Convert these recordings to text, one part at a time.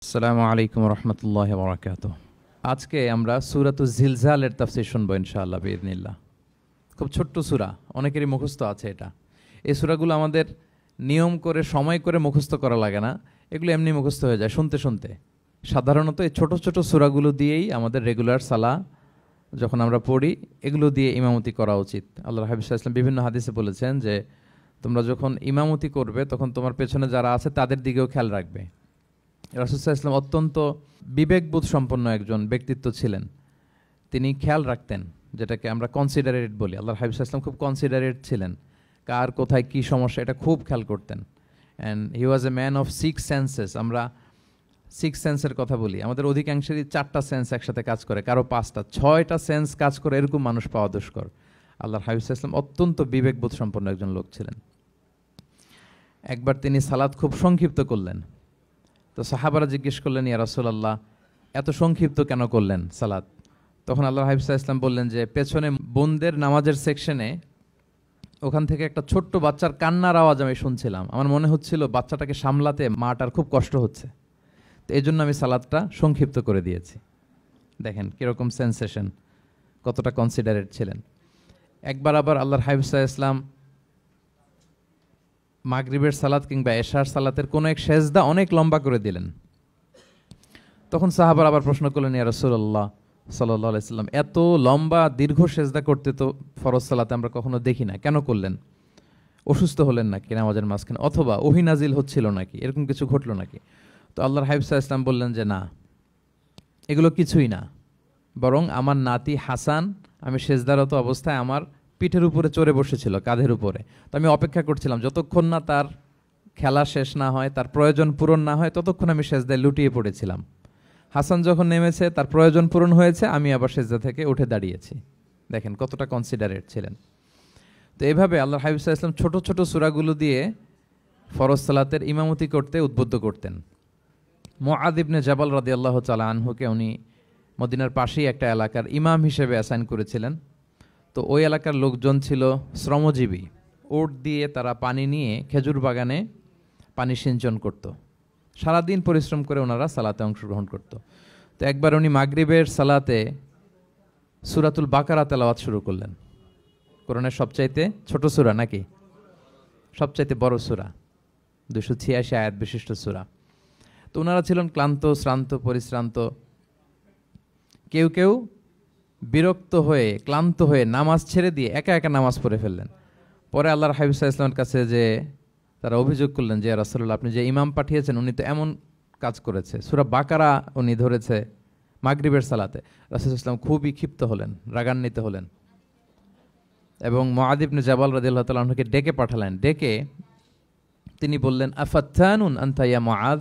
আসসালামু আলাইকুম রহমতুল্লাহ বারাকাতুহু। আজকে আমরা সূরাতুজ জিলজালের তাফসীর শুনবো ইনশাআল্লাহ বিইذনিল্লাহ। খুব ছোট্ট সূরা, অনেকেরই মুখস্থ আছে এটা। এই সূরাগুলো আমাদের নিয়ম করে সময় করে মুখস্থ করা লাগে না, এগুলো এমনি মুখস্থ হয়ে যায় শুনতে শুনতে। সাধারণত এই ছোট ছোট সূরাগুলো দিয়েই আমাদের রেগুলার সালাহ যখন আমরা পড়ি এগুলো দিয়ে ইমামতি করা উচিত। আল্লাহর হাবিব সাল্লাল্লাহু আলাইহি ওয়াসাল্লাম বিভিন্ন হাদিসে বলেছেন যে তোমরা যখন ইমামতি করবে তখন তোমার পেছনে যারা আছে তাদের দিকেও খেয়াল রাখবে। রাসূল সাল্লাল্লাহু আলাইহি ওয়াসাল্লাম অত্যন্ত বিবেকবোধ সম্পন্ন একজন ব্যক্তিত্ব ছিলেন। তিনি খেয়াল রাখতেন, যেটাকে আমরা কনসিডারেট বলি। আল্লাহর হাবিব সাল্লাল্লাহু আলাইহি ওয়াসাল্লাম খুব কনসিডারেট ছিলেন, কার কোথায় কী সমস্যা এটা খুব খেয়াল করতেন। And he was a man of 6 senses. আমরা 6 সেন্সের কথা বলি, আমাদের অধিকাংশেরই 4টা সেন্স একসাথে কাজ করে, কারো 5টা 6টা সেন্স কাজ করে, এরকম মানুষ পাওয়া দুষ্কর। আল্লাহর হাবিব সাল্লাল্লাহু আলাইহি ওয়াসাল্লাম অত্যন্ত বিবেকবোধ সম্পন্ন একজন লোক ছিলেন। একবার তিনি সালাত খুব সংক্ষিপ্ত করলেন, তো সাহাবারা জিজ্ঞেস করলেন, ইয়া রাসূলুল্লাহ এত সংক্ষিপ্ত কেন করলেন সালাত? তখন আল্লাহর হাবিব সাল্লাল্লাহু আলাইহি ওয়াসাল্লাম বললেন যে পেছনে বোনদের নামাজের সেকশনে ওখান থেকে একটা ছোট্ট বাচ্চার কান্নার আওয়াজ আমি শুনছিলাম। আমার মনে হচ্ছিল বাচ্চাটাকে সামলাতে মাটার খুব কষ্ট হচ্ছে, তো এই জন্য আমি সালাদটা সংক্ষিপ্ত করে দিয়েছি। দেখেন কীরকম সেন্সেশন, কতটা কনসিডারেট ছিলেন। একবার আবার আল্লাহর হাবিব সাল্লাল্লাহু আলাইহি ওয়াসাল্লাম মাগরিবের সালাত কিংবা এশার সালাতের কোনো এক সেজদা অনেক লম্বা করে দিলেন। তখন সাহাবার আবার প্রশ্ন করলেন, ইয়া রাসূলুল্লাহ সাল্লাল্লাহু আলাইহি ওয়াসাল্লাম এত লম্বা দীর্ঘ সেজদা করতে তো ফরজ সালাতে আমরা কখনো দেখি না, কেন করলেন? অসুস্থ হলেন নাকি নামাজের মাঝখানে, অথবা ওহী নাজিল হচ্ছিল নাকি, এরকম কিছু ঘটলো নাকি? তো আল্লাহর হাবিব সাল্লাল্লাহু আলাইহি ওয়াসাল্লাম বললেন যে না, এগুলো কিছুই না, বরং আমার নাতি হাসান আমি সেজদারত অবস্থায় আমার পিঠের উপরে চড়ে বসেছিল, কাঁধের উপরে। তো আমি অপেক্ষা করছিলাম যতক্ষণ না তার খেলা শেষ না হয়, তার প্রয়োজন পূরণ না হয়, ততক্ষণ আমি সেজদায় লুটিয়ে পড়েছিলাম। হাসান যখন নেমেছে, তার প্রয়োজন পূরণ হয়েছে, আমি আবার সেজদা থেকে উঠে দাঁড়িয়েছি। দেখেন কতটা কনসিডারেট ছিলেন। তো এইভাবে আল্লাহর হাবিব সাল্লাল্লাহু আলাইহি ওয়াসাল্লাম ছোট ছোট সূরাগুলো দিয়ে ফরজ সালাতের ইমামতি করতে উদ্বুদ্ধ করতেন। মুআয ইবনে জাবাল রাদিয়াল্লাহু তাআলা আনহুকে উনি মদিনার পাশেই একটা এলাকার ইমাম হিসেবে অ্যাসাইন করেছিলেন। তো ওই এলাকার লোকজন ছিল শ্রমজীবী, ওট দিয়ে তারা পানি নিয়ে খেজুর বাগানে পানি সিঞ্চন করত। সারাদিন পরিশ্রম করে ওনারা সালাতে অংশগ্রহণ করত। তো একবার উনি মাগরিবের সালাতে সূরাতুল বাকারা তেলাওয়াত শুরু করলেন। কোরআনের সবচাইতে ছোট সূরা নাকি সবচাইতে বড় সূরা, 286 আয়াত বিশিষ্ট সূরা। তো ওনারা ছিলেন ক্লান্ত, শ্রান্ত, পরিশ্রান্ত। কেউ কেউ বিরক্ত হয়ে ক্লান্ত হয়ে নামাজ ছেড়ে দিয়ে একা একা নামাজ পড়ে ফেললেন। পরে আল্লাহর হাবিব সাল্লাল্লাহু আলাইহি ওয়াসাল্লামের কাছে যে তারা অভিযোগ করলেন যে ইয়া রাসূলুল্লাহ আপনি যে ইমাম পাঠিয়েছেন উনি তো এমন কাজ করেছে, সূরা বাকারা উনি ধরেছে মাগরিবের সালাতে। রাসূল সাল্লাল্লাহু আলাইহি ওয়াসাল্লাম খুবই ক্ষিপ্ত হলেন, রাগান্বিত হলেন এবং মুআয ইবনে জাবাল রাদিয়াল্লাহু তাআলা আনহুকে ডেকে পাঠালেন। ডেকে তিনি বললেন, আফাত্তানুন আনতা ইয়া মুআয।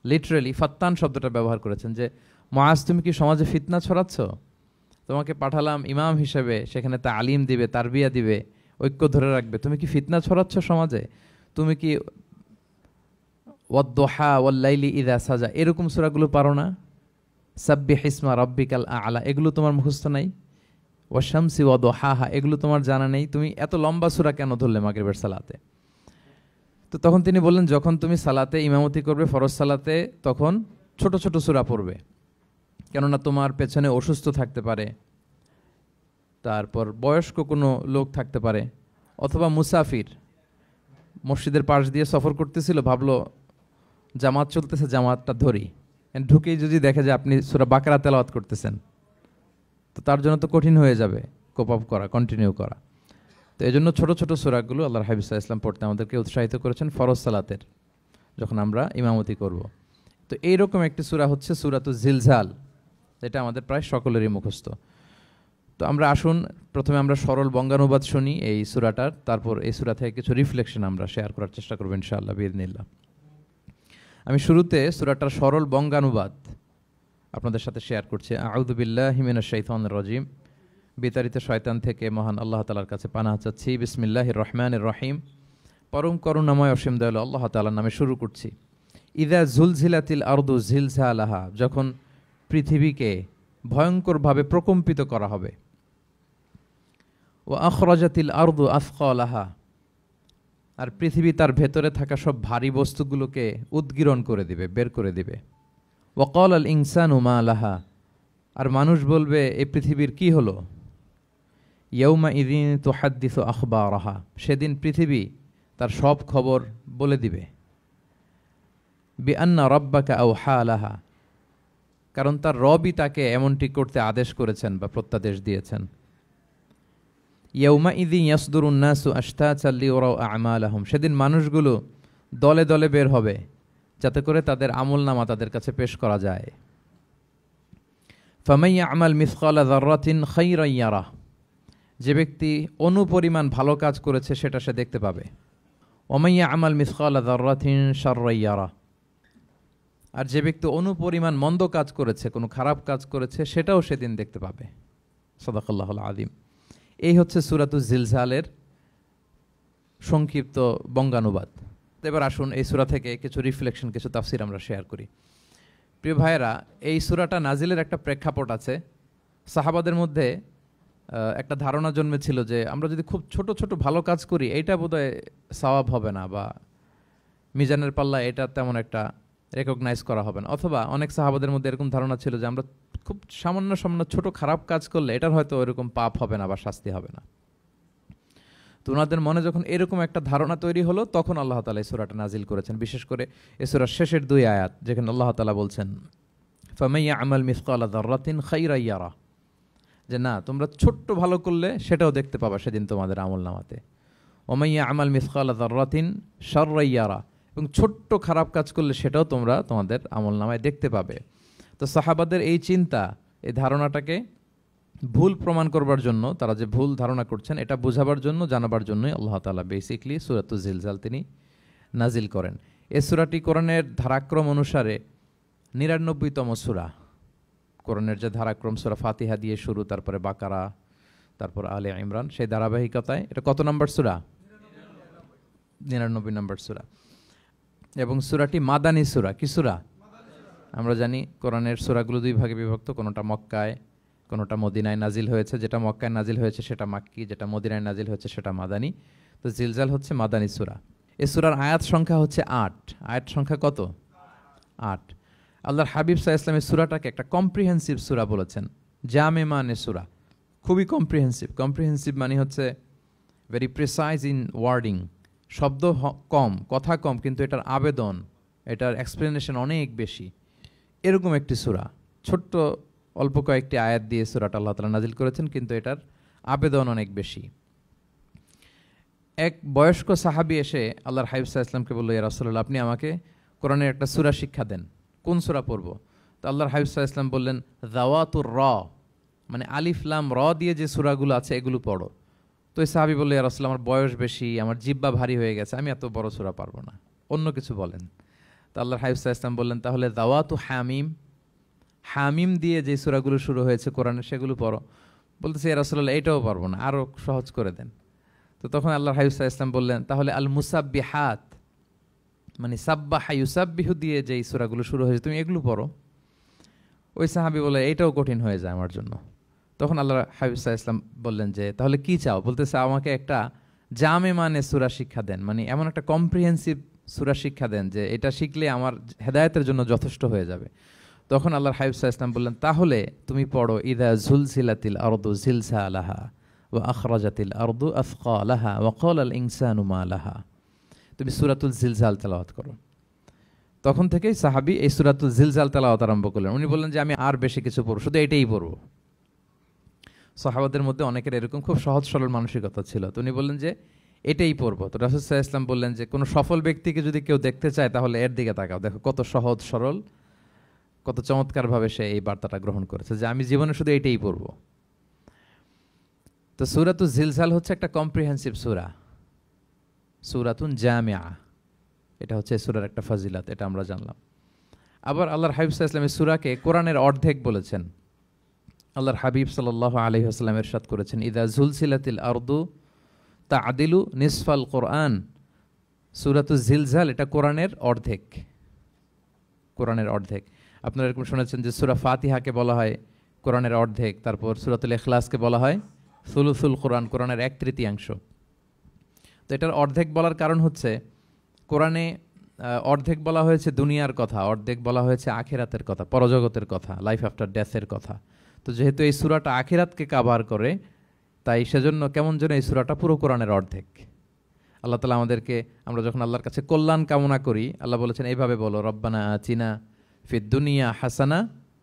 লিটারালি ফাত্তান শব্দটা ব্যবহার করেছেন যে মুআয তুমি কি সমাজে ফিতনা ছড়াচ্ছ? তোমাকে পাঠালাম ইমাম হিসেবে, সেখানে তালিম দিবে, তারবিয়া দিবে, ঐক্য ধরে রাখবে, তুমি কি ফিতনা ছড়াচ্ছ সমাজে? তুমি কি ওয়াদ-দুহা ওয়াল-লাইলি ইযা সাজা এরকম সূরাগুলো পারো না? সাব্বিহ ইসমা রাব্বিকাল আ'লা এগুলো তোমার মুখস্থ নাই? ওয়াশ-শামসি ওয়া-দুহাহা এগুলো তোমার জানা নেই? তুমি এত লম্বা সূরা কেন ধরলে মাগরিবের সালাতে? তো তখন তিনি বললেন, যখন তুমি সালাতে ইমামতি করবে ফরজ সালাতে, তখন ছোট ছোট সূরা পড়বে, কেননা তোমার পেছনে অসুস্থ থাকতে পারে, তারপর বয়স্ক কোনো লোক থাকতে পারে, অথবা মুসাফির মসজিদের পাশ দিয়ে সফর করতেছিল, ভাবলো জামাত চলতেছে জামাতটা ধরি, ঢুকেই যদি দেখে যে আপনি সূরা বাকারা তেলাওয়াত করতেছেন, তো তার জন্য তো কঠিন হয়ে যাবে কোপ আপ করা, কন্টিনিউ করা। তো এই জন্য ছোটো ছোটো সূরাগুলো আল্লাহর হাবিব সাল্লাল্লাহু আলাইহি ওয়াসাল্লাম পড়তে আমাদেরকে উৎসাহিত করেছেন ফরজ সালাতের, যখন আমরা ইমামতি করব। তো এইরকম একটি সূরা হচ্ছে সূরাতুজ জিলজাল, যেটা আমাদের প্রায় সকলেরই মুখস্থ। তো আমরা আসুন প্রথমে আমরা সরল বঙ্গানুবাদ শুনি এই সূরাটার, তারপর এই সূরা থেকে কিছু রিফ্লেকশন আমরা শেয়ার করার চেষ্টা করব ইনশাআল্লাহ বিইذনিল্লাহ। আমি শুরুতে সূরাটার সরল বঙ্গানুবাদ আপনাদের সাথে শেয়ার করছি। আউযু বিল্লাহি মিনাশ শাইতানির রাজিম। বিতাড়িত শয়তান থেকে মহান আল্লাহ তাআলার কাছে পানাহ চাচ্ছি। বিসমিল্লাহির রহমানির রহিম। পরম করুণাময় অসীম দয়ালু আল্লাহ তাআলার নামে শুরু করছি। ইযা জুলজিলাতিল আরদু জিলজালাহা যখন পৃথিবীকে ভয়ঙ্করভাবে প্রকম্পিত করা হবে। ওয়া আখরাজাতিল আরদু আথকালাহা আর পৃথিবী তার ভেতরে থাকা সব ভারী বস্তুগুলোকে উদ্গীরণ করে দিবে, বের করে দিবে। ওয়াকাল আল ইনসানু মা লাহা, আর মানুষ বলবে এই পৃথিবীর কি হলো। ইয়াউমা ইদিন তুহাদ্দিসু আখবারাহা, সেদিন পৃথিবী তার সব খবর বলে দিবে। বিআন্না রাব্বাকা আওহা লাহা, কারণ তার রবই তাকে এমনটি করতে আদেশ করেছেন বা প্রত্যাদেশ দিয়েছেন। ইয়াউমা ইদিন ইয়াসদুরুন নাসু আশতাতান লিয়ারাউ আ'মালাহুম, সেদিন মানুষগুলো দলে দলে বের হবে যাতে করে তাদের আমলনামা তাদের কাছে পেশ করা যায়। ফামান ইয়া'মাল মিসকালা যাররাতিন খায়রান ইয়ারাহ, যে ব্যক্তি অনুপরিমাণ ভালো কাজ করেছে সেটা সে দেখতে পাবে। ওমান ইয়া'মাল মিসকালা যাররাতিন শাররান ইয়ারাহ, আর যে ব্যক্তি অনুপরিমাণ মন্দ কাজ করেছে, কোনো খারাপ কাজ করেছে, সেটাও সেদিন দেখতে পাবে। সাদাকাল্লাহুল আযীম। এই হচ্ছে সূরাতুজ জিলজালের সংক্ষিপ্ত বঙ্গানুবাদ। এবার আসুন এই সূরা থেকে কিছু রিফ্লেকশন, কিছু তাফসির আমরা শেয়ার করি। প্রিয় ভাইয়েরা, এই সূরাটা নাজিলের একটা প্রেক্ষাপট আছে। সাহাবাদের মধ্যে একটা ধারণা জন্মেছিল যে আমরা যদি খুব ছোট ছোট ভালো কাজ করি এইটা বোধহয় সওয়াব হবে না, বা মিজানের পাল্লা এটা তেমন একটা রেকগনাইজ করা হবে না। অথবা অনেক সাহাবাদের মধ্যে এরকম ধারণা ছিল যে আমরা খুব সামান্য সামান্য ছোট খারাপ কাজ করলে এটার হয়তো ওইরকম পাপ হবে না বা শাস্তি হবে না। তো ওনাদের মনে যখন এরকম একটা ধারণা তৈরি হলো, তখন আল্লাহ তাআলা এই সূরাটা নাজিল করেছেন। বিশেষ করে এই সূরার শেষের 2 আয়াত, যেখানে আল্লাহ তাআলা বলছেন ফামান ইয়া'মাল মিসকালা যাররাতিন খায়রান ইয়ারা, যে না, তোমরা ছোট্ট ভালো করলে সেটাও দেখতে পাবা সেদিন তোমাদের আমলনামাতে। ওমান ইয়া'মাল মিসকালা যাররাতিন শাররান ইয়ারা, এবং ছোট্ট খারাপ কাজ করলে সেটাও তোমরা তোমাদের আমলনামায় দেখতে পাবে। তো সাহাবাদের এই চিন্তা, এই ধারণাটাকে ভুল প্রমাণ করবার জন্য, তারা যে ভুল ধারণা করছেন এটা বোঝাবার জন্য, জানাবার জন্যই আল্লাহ তাআলা বেসিকলি সূরাতুজ জিলজাল তিনি নাজিল করেন। এই সূরাটি কোরআনের ধারাক্রম অনুসারে 99তম সূরা। কোরআনের যে ধারাক্রম, সূরা ফাতিহা দিয়ে শুরু, তারপরে বাকারা, তারপর আলে ইমরান, সেই ধারাবাহিকতায় এটা কত নম্বর সূরা? 99 নম্বর সূরা। এবং সূরাটি মাদানী সূরা। কি সূরা? আমরা জানি কোরআনের সূরাগুলো 2 ভাগে বিভক্ত, কোনোটা মক্কায়, কোনোটা মদিনায় নাজিল হয়েছে। যেটা মক্কায় নাজিল হয়েছে সেটা মাক্কি, যেটা মদিনায় নাজিল হয়েছে সেটা মাদানী। তো জিলজাল হচ্ছে মাদানী সূরা। এই সূরার আয়াত সংখ্যা হচ্ছে 8। আয়াত সংখ্যা কত? 8। আল্লাহর হাবিব সাল্লাল্লাহু আলাইহি ওয়াসাল্লাম এই সূরাটাকে একটা কম্প্রিহেন্সিভ সূরা বলেছেন। জামে মানে সূরা, খুবই কম্প্রিহেন্সিভ। কম্প্রিহেন্সিভ মানে হচ্ছে ভেরি প্রিসাইজ ইন ওয়ার্ডিং, শব্দ কম, কথা কম, কিন্তু এটার আবেদন, এটার এক্সপ্লেনেশন অনেক বেশি, এরকম একটি সূরা। ছোট্ট অল্প কয়েকটি আয়াত দিয়ে সূরাটা আল্লাহ তাআলা নাজিল করেছেন, কিন্তু এটার আবেদন অনেক বেশি। এক বয়স্ক সাহাবী এসে আল্লাহর হাবিব সাল্লাল্লাহু আলাইহি ওয়াসাল্লামকে বলল, ইয়া রাসূলুল্লাহ, আপনি আমাকে কোরআনের একটা সূরা শিক্ষা দেন, কোন সূরা পড়ব? তো আল্লাহর হাবিব সাল্লাল্লাহু আলাইহি ওয়াসাল্লাম বললেন, যাওয়াতুর র, মানে আলিফ লাম র দিয়ে যে সূরাগুলো আছে এগুলো পড়ো। তো এই সাহাবী বলল, ইয়া রাসূলুল্লাহ, আমার বয়স বেশি, আমার জিহ্বা ভারী হয়ে গেছে, আমি এত বড় সূরা পারবো না, অন্য কিছু বলেন। তো আল্লাহর হাবিব সাল্লাল্লাহু আলাইহি ওয়াসাল্লাম বললেন, তাহলে যাওয়াতু হামিম, হামিম দিয়ে যে সূরাগুলো শুরু হয়েছে কোরআনে সেগুলো পড়ো। বলতেছে, ইয়া রাসূলুল্লাহ, এটাও পারবো না, আরো সহজ করে দেন। তো তখন আল্লাহর হাবিব সাল্লাল্লাহু আলাইহি ওয়াসাল্লাম বললেন, তাহলে আল মুসাব্বিহাত, মানে সাব্বাহা ইউসাব্বিহু দিয়ে যেই সূরাগুলো শুরু হয়েছে তুমি এগুলো পড়ো। ওই সাহাবী বলে, এটাও কঠিন হয়ে যায় আমার জন্য। তখন আল্লাহর হাবিব সাল্লাল্লাহু আলাইহি ওয়াসাল্লাম বললেন যে, তাহলে কি চাও? বলতেছে, আমাকে একটা জামে মানে সূরা শিক্ষা দেন, মানে এমন একটা কম্প্রিহেন্সিভ সূরা শিক্ষা দেন যে এটা শিখলে আমার হেদায়েতের জন্য যথেষ্ট হয়ে যাবে। তখন আল্লাহর হাবিব সাল্লাল্লাহু আলাইহি ওয়াসাল্লাম বললেন, তাহলে তুমি পড়ো ইযা যুলজিলাতিল আরদু জিলজালাহা ওয়া আখরাজাতিল আরদু আথকালাহা ওয়া ক্বালাল ইনসানু মা লাহা। তুমি সূরাতুল জিলজাল তেলাওয়াত করো। তখন থেকেই সাহাবী এই সূরাতুল জিলজাল তেলাওয়াত আরম্ভ করলেন। উনি বললেন যে আমি আর বেশি কিছু পড়ব, শুধু এটাই পড়ব। সাহাবাদের মধ্যে অনেকের এরকম খুব সহজ সরল মানসিকতা ছিল। তো উনি বললেন যে এটাই পড়ব। তো রাসূল সাল্লাল্লাহু আলাইহি ওয়াসাল্লাম বললেন যে কোনো সফল ব্যক্তিকে যদি কেউ দেখতে চায় তাহলে এর দিকে তাকাও, দেখো কত সহজ সরল, কত চমৎকারভাবে সে এই বার্তাটা গ্রহণ করেছে যে আমি জীবনে শুধু এটাই পড়ব। তো সূরাতুল জিলজাল হচ্ছে একটা কম্প্রিহেন্সিভ সূরা, সূরাতুন জামিআ। এটা হচ্ছে সূরার একটা ফজিলত, এটা আমরা জানলাম। আবার আল্লাহর হাবিব সাল্লাল্লাহু আলাইহি ওয়াসাল্লাম এই সূরাকে কোরআনের অর্ধেক বলেছেন। আল্লাহর হাবিব সাল্লাল্লাহু আলাইহি ওয়াসাল্লাম ইরশাদ করেছেন, ইযা যুলজিলাতিল আরদু তা'দিলু নিসফাল কোরআন। সূরাতুল জিলজাল এটা কোরআনের অর্ধেক, কোরআনের অর্ধেক। আপনারা এরকম শুনেছেন যে সূরা ফাতিহাকে বলা হয় কোরআনের অর্ধেক, তারপর সূরাতুল ইখলাসকে বলা হয় সুলুসুল কোরআন, কোরআনের 1/3। তো এটার অর্ধেক বলার কারণ হচ্ছে কোরআনে অর্ধেক বলা হয়েছে দুনিয়ার কথা, অর্ধেক বলা হয়েছে আখিরাতের কথা, পরজগতের কথা, লাইফ আফটার ডেথের কথা। তো যেহেতু এই সূরাটা আখিরাতকে কাভার করে, তাই সেজন্য কেমন যেন এই সূরাটা পুরো কোরআনের অর্ধেক। আল্লাহ তাআলা আমাদেরকে, আমরা যখন আল্লাহর কাছে কল্যাণ কামনা করি, আল্লাহ বলেছেন এইভাবে বলো, রব্বানা আতিনা ফিদ দুনিয়া হাসানা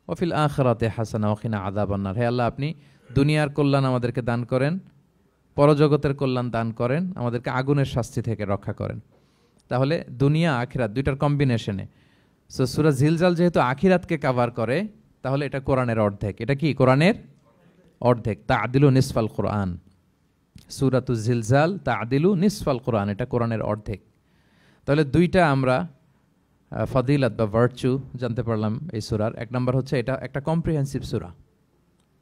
ওয়া ফিল আখিরাতি হাসানা ওয়া কিনা আযাবান্নার। হে আল্লাহ, আপনি দুনিয়ার কল্যাণ আমাদেরকে দান করেন, পরজগতের কল্যাণ দান করেন, আমাদেরকে আগুনের শাস্তি থেকে রক্ষা করেন। তাহলে দুনিয়া আখিরাত দুইটার কম্বিনেশনে। সো সূরা জিলজাল যেহেতু আখিরাতকে কাভার করে, তাহলে এটা কোরআনের অর্ধেক। এটা কি কোরআনের অর্ধেক? তা'দিলু নিসফাল কোরআন। সূরাতুজ জিলজাল তা'দিলু নিসফাল কোরআন, এটা কোরআনের অর্ধেক। তাহলে দুইটা আমরা ফজিলত বা ভার্চু জানতে পারলাম এই সূরার। এক নম্বর হচ্ছে এটা একটা কম্প্রিহেন্সিভ সূরা,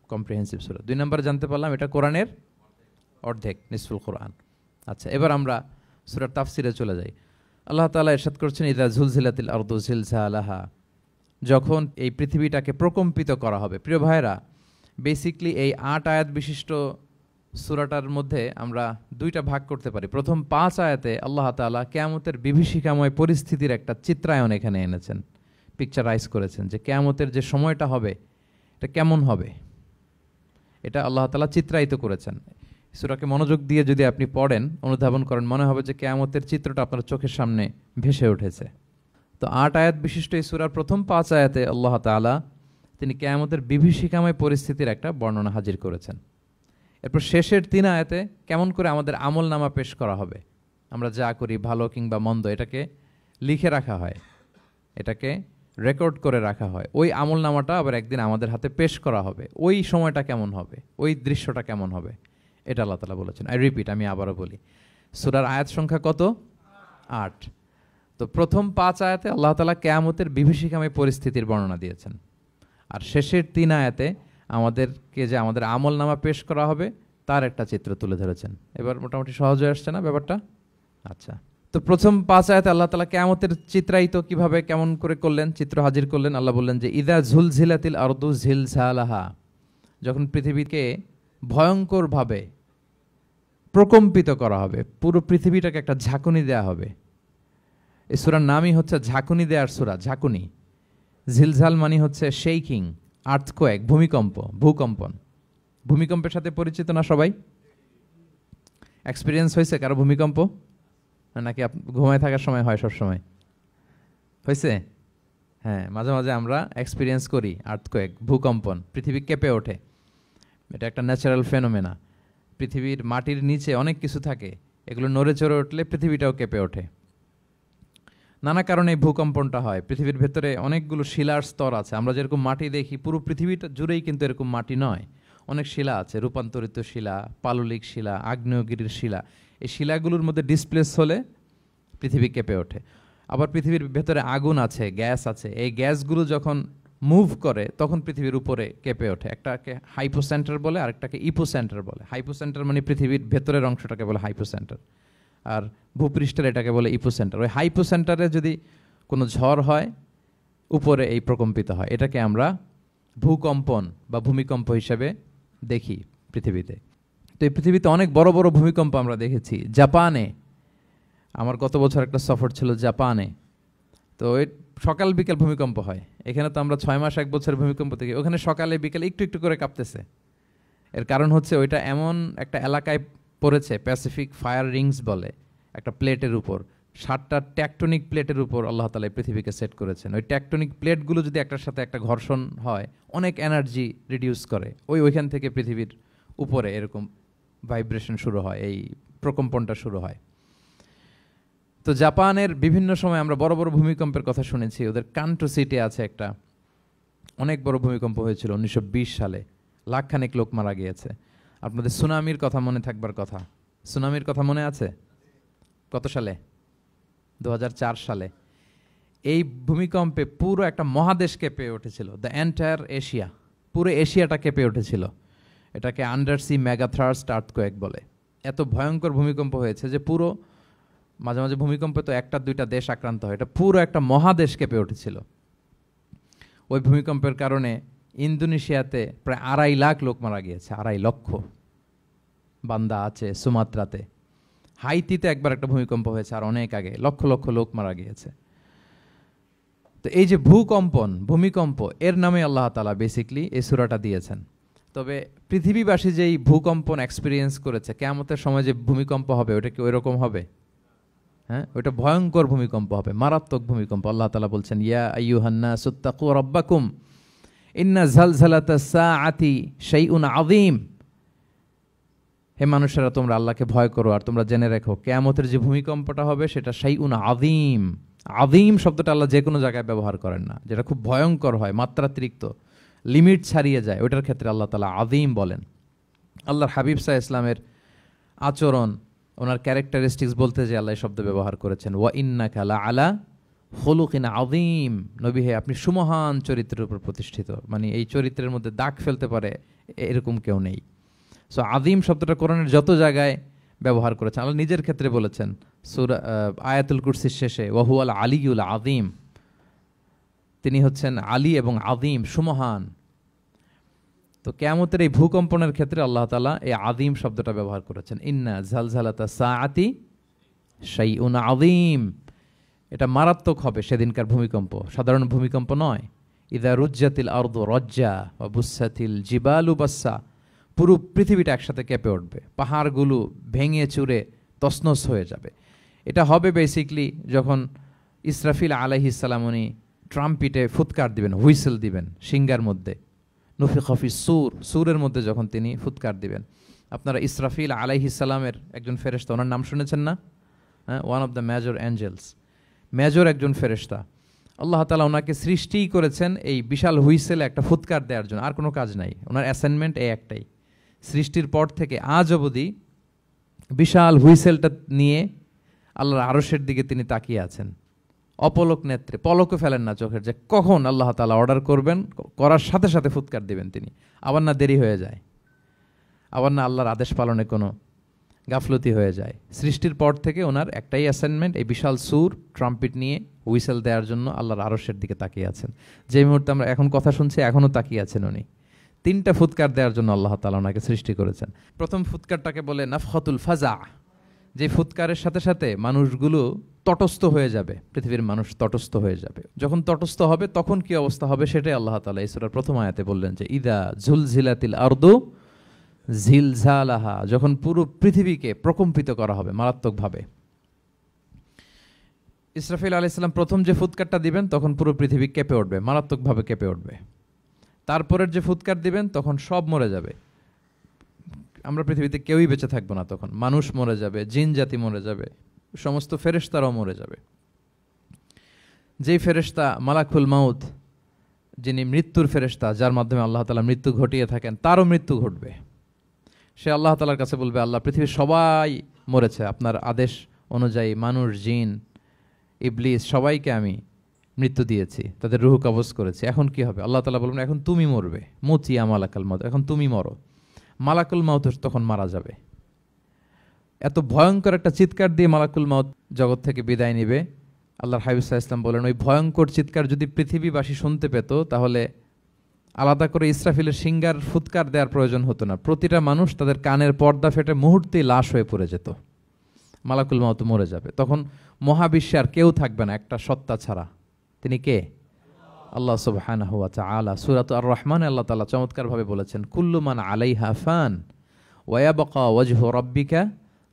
কম্প্রিহেন্সিভ সূরা। দুই নম্বরে জানতে পারলাম এটা কোরআনের অর্ধেক, নিসফুল কোরআন। আচ্ছা, এবার আমরা সূরার তাফসিরে চলে যাই। আল্লাহ তাআলা ইরশাদ করছেন, ইযা যুলজিলাতিল আরদু জিলজালাহা, যখন এই পৃথিবীটাকে প্রকম্পিত করা হবে। প্রিয় ভাইরা, বেসিকলি এই 8 আয়াত বিশিষ্ট সূরাটার মধ্যে আমরা দুইটা ভাগ করতে পারি। প্রথম 5 আয়াতে আল্লাহ তাআলা কিয়ামতের বিভীষিকাময় পরিস্থিতির একটা চিত্রায়ন এখানে এনেছেন, পিকচারাইজ করেছেন যে কিয়ামতের যে সময়টা হবে এটা কেমন হবে, এটা আল্লাহ তাআলা চিত্রায়িত করেছেন। সূরাকে মনোযোগ দিয়ে যদি আপনি পড়েন, অনুধাবন করেন, মনে হবে যে কিয়ামতের চিত্রটা আপনার চোখের সামনে ভেসে উঠেছে। তো 8 আয়াত বিশিষ্ট এই সূরার প্রথম 5 আয়াতে আল্লাহ তাআলা তিনি কিয়ামতের বিভীষিকাময় পরিস্থিতির একটা বর্ণনা হাজির করেছেন। এরপর শেষের 3 আয়াতে কেমন করে আমাদের আমলনামা পেশ করা হবে, আমরা যা করি ভালো কিংবা মন্দ, এটাকে লিখে রাখা হয়, এটাকে রেকর্ড করে রাখা হয়। ওই আমলনামাটা আবার একদিন আমাদের হাতে পেশ করা হবে। ওই সময়টা কেমন হবে, ওই দৃশ্যটা কেমন হবে, এটা আল্লাহ তাআলা বলেছেন। আই রিপিট, আমি আবারও বলি, সূরার আয়াত সংখ্যা কত? 8। তো প্রথম 5 আয়াতে আল্লাহ তাআলা কিয়ামতের বিভীষিকাময় পরিস্থিতির বর্ণনা দিয়েছেন, আর শেষের 3 আয়াতে আমাদেরকে যে আমাদের আমলনামা পেশ করা হবে তার একটা চিত্র তুলে ধরেছেন। এবার মোটামুটি সহজ হয়ে আসছে না ব্যাপারটা? আচ্ছা, তো প্রথম 5 আয়াতে আল্লাহ তাআলা কিয়ামতের চিত্রায়িত কিভাবে কেমন করে করলেন, চিত্র হাজির করলেন। আল্লাহ বললেন যে ইযা যুলজিলাতিল আরদু জিলজালাহা, যখন পৃথিবীকে ভয়ঙ্করভাবে প্রকম্পিত করা হবে, পুরো পৃথিবীটাকে একটা ঝাঁকুনি দেয়া হবে। এই সূরার নামই হচ্ছে ঝাঁকুনি দেওয়ার সূরা, ঝাঁকুনি। জিলজাল মানে হচ্ছে শেকিং, আর্থকোয়েক, ভূমিকম্প, ভূকম্পন। ভূমিকম্পের সাথে পরিচিত না সবাই? এক্সপিরিয়েন্স হয়েছে কারো ভূমিকম্প? নাকি ঘুমায় থাকার সময় হয়? সব সময় হয়েছে? হ্যাঁ, মাঝে মাঝে আমরা এক্সপিরিয়েন্স করি আর্থকোয়েক, ভূকম্পন। পৃথিবী কেঁপে ওঠে, এটা একটা ন্যাচারাল ফেনোমেনা। পৃথিবীর মাটির নিচে অনেক কিছু থাকে, এগুলো নড়ে চড়ে উঠলে পৃথিবীটাও কেঁপে ওঠে। নানা কারণে এই ভূকম্পনটা হয়। পৃথিবীর ভেতরে অনেকগুলো শিলার স্তর আছে। আমরা যেরকম মাটি দেখি, পুরো পৃথিবীটা জুড়েই কিন্তু এরকম মাটি নয়, অনেক শিলা আছে, রূপান্তরিত শিলা, পাললিক শিলা, আগ্নেয়গিরির শিলা। এই শিলাগুলোর মধ্যে ডিসপ্লেস হলে পৃথিবী কেঁপে ওঠে। আবার পৃথিবীর ভেতরে আগুন আছে, গ্যাস আছে, এই গ্যাসগুলো যখন মুভ করে তখন পৃথিবীর উপরে কেঁপে ওঠে। একটাকে হাইপোসেন্টার বলে, আরেকটাকে ইপোসেন্টার বলে। হাইপোসেন্টার মানে পৃথিবীর ভেতরের অংশটাকে বলে হাইপোসেন্টার, আর ভূপৃষ্ঠের এটাকে বলে ইপোসেন্টার। ওই হাইপোসেন্টারে যদি কোনো ঝড় হয়, উপরে এই প্রকম্পিত হয়। এটাকে আমরা ভূকম্পন বা ভূমিকম্প হিসেবে দেখি পৃথিবীতে। তো এই পৃথিবীতে অনেক বড় বড় ভূমিকম্প আমরা দেখেছি। জাপানে, আমার গত বছর একটা সফর ছিল জাপানে, তো সকাল বিকেল ভূমিকম্প হয়। এখানে তো আমরা 6 মাস 1 বছর ভূমিকম্প দেখি, ওখানে সকালে বিকেলে একটু একটু করে কাঁপতেছে। এর কারণ হচ্ছে ওইটা এমন একটা এলাকায় পড়েছে, প্যাসিফিক ফায়ার রিংস বলে, একটা প্লেটের উপর, 7টা ট্যাকটনিক প্লেটের উপর আল্লাহ তাআলা পৃথিবীকে সেট করেছেন। ওই ট্যাকটনিক প্লেটগুলো যদি একটার সাথে একটা ঘর্ষণ হয়, অনেক এনার্জি রিডিউস করে, ওইখান থেকে পৃথিবীর উপরে এরকম ভাইব্রেশন শুরু হয়, এই প্রকম্পনটা শুরু হয়। তো জাপানের বিভিন্ন সময় আমরা বড় বড় ভূমিকম্পের কথা শুনেছি। ওদের কান্টো সিটি আছে একটা, অনেক বড় ভূমিকম্প হয়েছিল 1920 সালে, লাখখানেক লোক মারা গিয়েছে। আপনাদের সুনামির কথা মনে থাকবার কথা, সুনামির কথা মনে আছে? কত সালে? 2004 সালে। এই ভূমিকম্পে পুরো একটা মহাদেশ কেঁপে উঠেছিল, দ্য এন্টায়ার এশিয়া, পুরো এশিয়াটা কেঁপে উঠেছিল। এটাকে আন্ডারসি মেগাথার্স্ট আর্থকোয়েক বলে। এত ভয়ঙ্কর ভূমিকম্প হয়েছে যে পুরো, মাঝে মাঝে ভূমিকম্পে তো 1-2টা দেশ আক্রান্ত হয়, এটা পুরো একটা মহাদেশ কেঁপে উঠেছিল। ওই ভূমিকম্পের কারণে ইন্দোনেশিয়াতে প্রায় 2.5 লাখ লোক মারা গিয়েছে, 2.5 লক্ষ। বান্দা আছে সুমাত্রাতে। হাইতিতে একবার একটা ভূমিকম্প হয়েছে আর অনেক আগে, লক্ষ লক্ষ লোক মারা গিয়েছে। তো এই যে ভূকম্পন, ভূমিকম্প, এর নামে আল্লাহ তাআলা বেসিকলি এই সূরাটা দিয়েছেন। তবে পৃথিবীবাসী যেই ভূকম্পন এক্সপিরিয়েন্স করেছে, কিয়ামতের সময় যে ভূমিকম্প হবে ওটা কি ওই রকম হবে? হ্যাঁ, ওটা ভয়ঙ্কর ভূমিকম্প হবে, মারাত্মক ভূমিকম্প। আল্লাহ তাআলা বলছেন, ইয়া আইয়ুহান নাসু তাকু রাব্বাকুম ইন্না জালজালাতাস সাআতি শাইউন আযীম। হে মানুষেরা, তোমরা আল্লাহকে ভয় করো আর তোমরা জেনে রেখো কিয়ামতের যে ভূমিকম্পটা হবে সেটা শাইউন আযীম। আযীম শব্দটা আল্লাহ যে কোনো জায়গায় ব্যবহার করেন না, যেটা খুব ভয়ঙ্কর হয়, মাত্রাতিরিক্ত, লিমিট ছাড়িয়ে যায়, ওটার ক্ষেত্রে আল্লাহ তাআলা আযীম বলেন। আল্লাহর হাবিব সাল্লাল্লাহু আলাইহি ইসলামের আচরণ, ওনার ক্যারেক্টারিস্টিক্স বলতে যে আল্লাহ এই শব্দ ব্যবহার করেছেন, ওয়া ইন্নাকা লাআলা খুলুকিন আযীম। নবী হে, আপনি সুমহান চরিত্রের উপর প্রতিষ্ঠিত, মানে এই চরিত্রের মধ্যে দাগ ফেলতে পারে এরকম কেউ নেই। সো আযীম শব্দটা কোরআনের যত জায়গায় ব্যবহার করেছেন, আল্লাহ নিজের ক্ষেত্রে বলেছেন সূরা আয়াতুল কুরসির শেষে, ওয়া হুয়াল আলিয়ুল আযীম, তিনি হচ্ছেন আলী এবং আযীম, সুমহান। তো কিয়ামতের এই ভূকম্পনের ক্ষেত্রে আল্লাহ তাআলা এই আযীম শব্দটা ব্যবহার করেছেন, ইন্না জালজালাতাস সাআতি শাইউন আযীম। এটা মারাত্মক হবে সেদিনকার ভূমিকম্প, সাধারণ ভূমিকম্প নয়। ইযা রুজ্জাতিল আরদু রাজ্জা ওয়া বুসাতিল জিবালু বাসসা, পুরো পৃথিবীটা একসাথে কেঁপে উঠবে, পাহাড়গুলো ভেঙে চুরে তছনছ হয়ে যাবে। এটা হবে বেসিকলি যখন ইসরাফিল আলাইহিস সালাম উনি ট্রাম্পিটে ফুৎকার দিবেন, হুইসেল দিবেন সিঙ্গার মধ্যে, নুফিখা ফিস সূর, সূরের মধ্যে যখন তিনি ফুৎকার দিবেন। আপনারা ইসরাফিল আলাইহিস সালামের একজন ফেরেশতা, ওনার নাম শুনেছেন না? হ্যাঁ, one of the major angels, major একজন ফেরেশতা। আল্লাহ তাআলা ওনাকে সৃষ্টিই করেছেন এই বিশাল হুইসেলে একটা ফুৎকার দেওয়ার জন্য, আর কোনো কাজ নাই, ওনার অ্যাসাইনমেন্ট এই একটাই। সৃষ্টির পর থেকে আজ অবধি বিশাল হুইসেলটা নিয়ে আল্লাহর আরশের দিকে তিনি তাকিয়ে আছেন, অপলক নেত্রে, পলকও ফেলেন না চোখের, যে কখন আল্লাহ তাআলা অর্ডার করবেন, করার সাথে সাথে ফুৎকার দিবেন তিনি, আবার না দেরি হয়ে যায়, আবার না আল্লাহর আদেশ পালনে কোনো গাফলতি হয়ে যায়। সৃষ্টির পর থেকে ওনার একটাই অ্যাসাইনমেন্ট, এই বিশাল সুর ট্রাম্পিট নিয়ে হুইসেল দেওয়ার জন্য আল্লাহর আরশের দিকে তাকিয়ে আছেন। যে মুহূর্তে আমরা এখন কথা শুনছি এখনও তাকিয়ে আছেন উনি। 3টা ফুৎকার দেওয়ার জন্য আল্লাহ তাআলা ওনাকে সৃষ্টি করেছেন। প্রথম ফুৎকারটাকে বলে নাফখাতুল ফাজা, যে ফুৎকারের সাথে সাথে মানুষগুলো তটস্থ হয়ে যাবে, পৃথিবীর মানুষ তটস্থ হয়ে যাবে। যখন তটস্থ হবে তখন কি অবস্থা হবে সেটাই আল্লাহ তাআলা এই সূরার প্রথম আয়াতে বললেন, যে ইদা জুলজিলাতিল আরদু জিলজালাহা, যখন পুরো পৃথিবীকে প্রকম্পিত করা হবে মারাত্মকভাবে। ইসরাফিল আলাইহিস সালাম প্রথম যে ফুৎকারটা দিবেন তখন পুরো পৃথিবী কেঁপে উঠবে, মারাত্মকভাবে কেঁপে উঠবে। তারপরের যে ফুৎকার দিবেন তখন সব মরে যাবে, আমরা পৃথিবীতে কেউই বেঁচে থাকবো না, তখন মানুষ মরে যাবে, জিন জাতি মরে যাবে, সমস্ত ফেরেশতারাও মরে যাবে। যেই ফেরেশতা মালাকুল মাউত, যিনি মৃত্যুর ফেরেশতা, যার মাধ্যমে আল্লাহ তাআলা মৃত্যু ঘটিয়ে থাকেন, তারও মৃত্যু ঘটবে। সে আল্লাহ তাআলার কাছে বলবে, আল্লাহ, পৃথিবীর সবাই মরেছে, আপনার আদেশ অনুযায়ী মানুষ, জিন, ইবলিস সবাইকে আমি মৃত্যু দিয়েছি, তাদের রূহ কবজ করেছি, এখন কি হবে? আল্লাহ তাআলা বলবেন, এখন তুমি মরবে, মুতিয়া মালাকুল মাউত, এখন তুমি মরো। মালাকুল মাউত তখন মারা যাবে। এত ভয়ঙ্কর একটা চিৎকার দিয়ে মালাকুল মাউত জগৎ থেকে বিদায় নিবে। আল্লাহর হাবিব সাল্লাল্লাহু আলাইহি ওয়াসাল্লাম বলেন, ওই ভয়ঙ্কর চিৎকার যদি পৃথিবীবাসী শুনতে পেত তাহলে আলাদা করে ইসরাফিলের সিঙ্গার ফুৎকার দেওয়ার প্রয়োজন হতো না, প্রতিটা মানুষ তাদের কানের পর্দা ফেটে মুহূর্তেই লাশ হয়ে পড়ে যেত। মালাকুল মাউত মরে যাবে, তখন মহাবিশ্বে আর কেউ থাকবে না একটা সত্তা ছাড়া। তিনি কে? আল্লাহ সুবহানাহু ওয়া তাআলা। সূরা আর-রহমানে আল্লাহ তাআলা চমৎকারভাবে বলেছেন, কুল্লু মান আলাইহা ফান ওয়া ইয়াবকা ওয়াজহু রাব্বিকা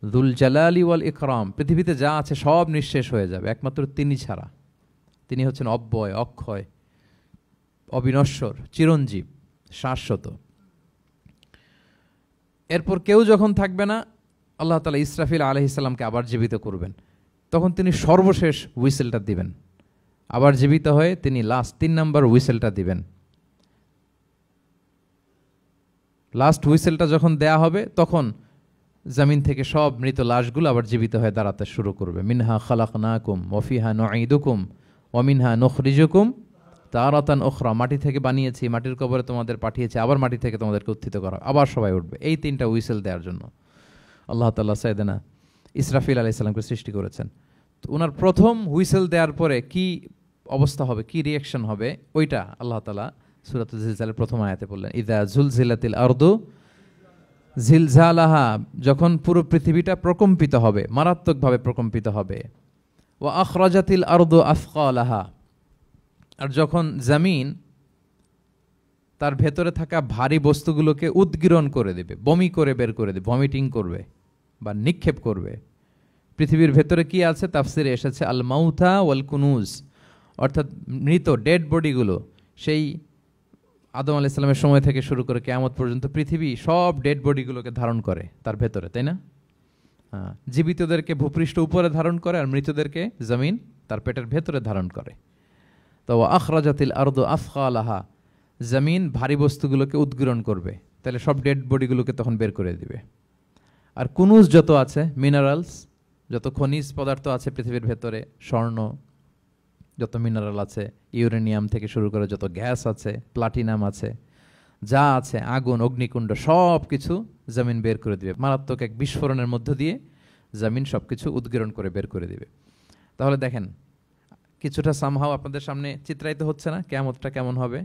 যুল জালালি ওয়াল ইকরাম। পৃথিবীতে যা আছে সব নিঃশেষ হয়ে যাবে একমাত্র তিনি ছাড়া। তিনি হচ্ছেন অব্যয়, অক্ষয়, অবিনশ্বর, চিরঞ্জীব, শাশ্বত। এরপর কেউ যখন থাকবে না, আল্লাহ তাআলা ইসরাফিল আলাইহিস সালামকে আবার জীবিত করবেন, তখন তিনি সর্বশেষ হুইসেলটা দিবেন, আবার জীবিত হয়ে তিনি লাস্ট 3 নম্বর হুইসেলটা দিবেন। লাস্ট হুইসেলটা যখন দেয়া হবে তখন জমিন থেকে সব মৃত লাশগুলো আবার জীবিত হয়ে দাঁড়াতে শুরু করবে। মিনহা খালাকনাকুম ওয়া ফিহা নুঈদুকুম ওয়া মিনহা নুখরিজুকুম তারাতান উখরা, মাটি থেকে বানিয়েছি, মাটির কবরে তোমাদের পাঠিয়েছি, আবার মাটি থেকে তোমাদেরকে উত্থিত করা, আবার সবাই উঠবে। এই 3টা হুইসেল দেওয়ার জন্য আল্লাহ তাআলা সাইয়েদনা ইসরাফিল আলাইহিস সালামকে সৃষ্টি করেছেন। তো ওনার প্রথম হুইসেল দেওয়ার পরে কি অবস্থা হবে, কি রিয়াকশন হবে, ওইটা আল্লাহ তাআলা সূরাতুল জিলজালের প্রথম আয়াতে বললেন, ইযা জুলজিলাতিল আরদু জিলজালাহা, যখন পুরো পৃথিবীটা প্রকম্পিত হবে, মারাত্মকভাবে প্রকম্পিত হবে। ওয়া আখরাজাতিল আরদু আসকালাহা, আর যখন জমিন তার ভেতরে থাকা ভারী বস্তুগুলোকে উদ্গীরণ করে দেবে, বমি করে বের করে দেবে, ভমিটিং করবে বা নিক্ষেপ করবে। পৃথিবীর ভেতরে কি আছে তাফসিরে এসেছে আল মাউথা ওয়াল কুনুজ, অর্থাৎ মৃত ডেড বডিগুলো, সেই আদম আলাইহিস সালামের সময় থেকে শুরু করে কিয়ামত পর্যন্ত পৃথিবী সব ডেড বডিগুলোকে ধারণ করে তার ভেতরে, তাই না? জীবিতদেরকে ভূপৃষ্ঠ উপরে ধারণ করে আর মৃতদেরকে জমিন তার পেটের ভেতরে ধারণ করে। তো আখরাজাতিল আরদু আফখালাহা, জমিন ভারী বস্তুগুলোকে উদ্গীরণ করবে, তাহলে সব ডেড বডিগুলোকে তখন বের করে দিবে। আর কুনুজ যত আছে, মিনারেলস, যত খনিজ পদার্থ আছে পৃথিবীর ভেতরে, স্বর্ণ, যত মিনারেল আছে, ইউরেনিয়াম থেকে শুরু করে যত গ্যাস আছে, প্লাটিনাম আছে, যা আছে, আগুন, অগ্নিকুণ্ড, সব কিছু জমিন বের করে দিবে। মারাত্মক এক বিস্ফোরণের মধ্য দিয়ে জমিন সব কিছু উদ্গীরণ করে বের করে দিবে। তাহলে দেখেন, কিছুটা সামহাও আপনাদের সামনে চিত্রায়িত হচ্ছে না কিয়ামতটা কেমন হবে?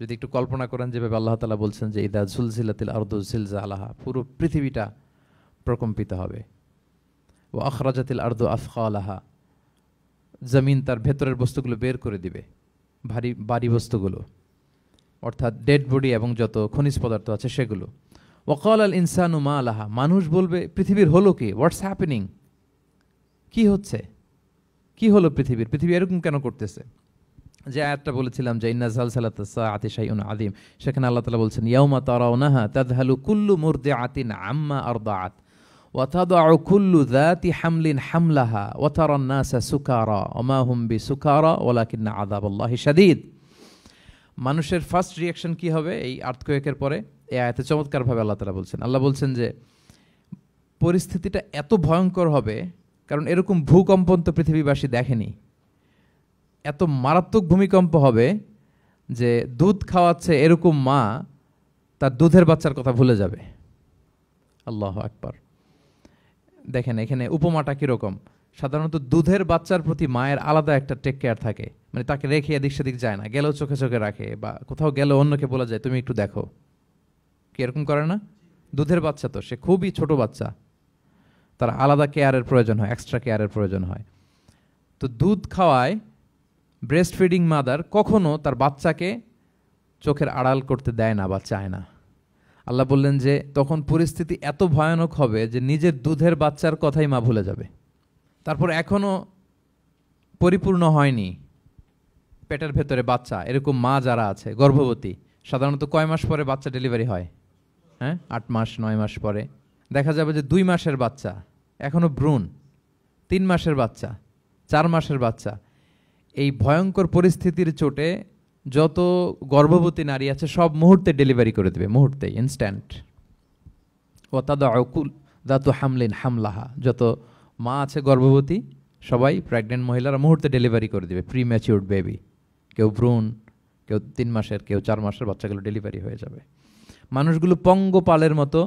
যদি একটু কল্পনা করেন যেভাবে আল্লাহ তাআলা বলছেন যে ইদা জুলজিলাতিল আরদু জিলজালাহা, পুরো পৃথিবীটা প্রকম্পিত হবে। ও আখরাজাতিল আরদু আফখালাহা, জমিন তার ভেতরের বস্তুগুলো বের করে দিবে, ভারী বস্তুগুলো, অর্থাৎ ডেড বডি এবং যত খনিজ পদার্থ আছে সেগুলো। ওয়াকাল আল ইনসানু মা লাহা, মানুষ বলবে পৃথিবীর হলো কি, হোয়াটস হ্যাপেনিং, কি হচ্ছে, কি হলো পৃথিবীর, পৃথিবী এরকম কেন করতেছে? যে আয়াতটা বলেছিলাম যে ইন্না জালজালাতাস সাআতি শাইউন আযীম, সেখানে আল্লাহ তাআলা বলছেন ইয়াউমা তারাউনাহা তাযহালু কুল্লু মুরদিআতিন আম্মা আরদাআত ওয়া তাদউ কুল্লু যাতি হামলিন হামলাহা ওয়া তারান নাসা সুকারা ওয়া মা হুম বিসুকারা ওয়ালাকিন্না আযাবাল্লাহি শাদীদ। মানুষের ফার্স্ট রিঅ্যাকশন কি হবে এই আর্থকোয়েকের পরে? এই আয়াতে চমৎকারভাবে আল্লাহ তাআলা বলছেন। আল্লাহ বলছেন যে পরিস্থিতিটা এত ভয়ঙ্কর হবে, কারণ এরকম ভূকম্পন তো পৃথিবীবাসী দেখেনি। এত মারাত্মক ভূমিকম্প হবে যে দুধ খাওয়াচ্ছে এরকম মা তার দুধের বাচ্চার কথা ভুলে যাবে। আল্লাহু আকবার। দেখেন এখানে উপমাটা কীরকম। সাধারণত দুধের বাচ্চার প্রতি মায়ের আলাদা একটা টেক কেয়ার থাকে, মানে তাকে রেখে এদিক সেদিক যায় না, গেলেও চোখে চোখে রাখে, বা কোথাও গেলেও অন্যকে বলা যায় তুমি একটু দেখো, কি এরকম করে না? দুধের বাচ্চা তো সে খুবই ছোট বাচ্চা, তার আলাদা কেয়ারের প্রয়োজন হয়, এক্সট্রা কেয়ারের প্রয়োজন হয়। তো দুধ খাওয়ায় ব্রেস্ট ফিডিং মাদার কখনো তার বাচ্চাকে চোখের আড়াল করতে দেয় না বা চায় না। আল্লাহ বললেন যে তখন পরিস্থিতি এত ভয়ানক হবে যে নিজের দুধের বাচ্চার কথাই মা ভুলে যাবে। তারপর এখনো পরিপূর্ণ হয়নি পেটের ভেতরে বাচ্চা, এরকম মা যারা আছে গর্ভবতী, সাধারণত কয় মাস পরে বাচ্চা ডেলিভারি হয়? 8 মাস 9 মাস পরে। দেখা যাবে যে 2 মাসের বাচ্চা, এখনো ভ্রূণ, 3 মাসের বাচ্চা, 4 মাসের বাচ্চা। এই ভয়ঙ্কর পরিস্থিতির চোটে যত গর্ভবতী নারী আছে সব মুহূর্তে ডেলিভারি করে দেবে, মুহূর্তে, ইনস্ট্যান্ট। ও তাদাউকুল দাতু হামলিন হামলাহা, যত মা আছে গর্ভবতী সবাই, প্রেগনেন্ট মহিলারা মুহূর্তে ডেলিভারি করে দেবে, প্রি ম্যাচিউরড বেবি, কেউ ভ্রূণ, কেউ 3 মাসের, কেউ 4 মাসের বাচ্চাগুলো ডেলিভারি হয়ে যাবে। মানুষগুলো পঙ্গপালের মতো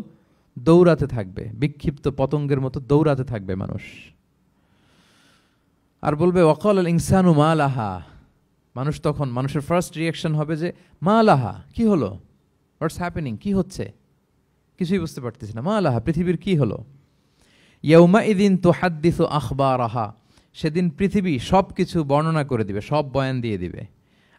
দৌড়াতে থাকবে, বিক্ষিপ্ত পতঙ্গের মতো দৌড়াতে থাকবে মানুষ। আর বলবে ওয়াকাল আল ইনসানু মা লাহা, মানুষ তখন, মানুষের ফার্স্ট রিঅ্যাকশন হবে যে মা লাহা, কি হলো, হোয়াটস হ্যাপেনিং, কি হচ্ছে, কিছুই বুঝতে পারতেছি না, মা লাহা, পৃথিবীর কি হলো। ইয়াউমাইদিন তুহাদ্দিসু আখবারাহা, সেদিন পৃথিবী সব কিছু বর্ণনা করে দিবে, সব বয়ান দিয়ে দিবে।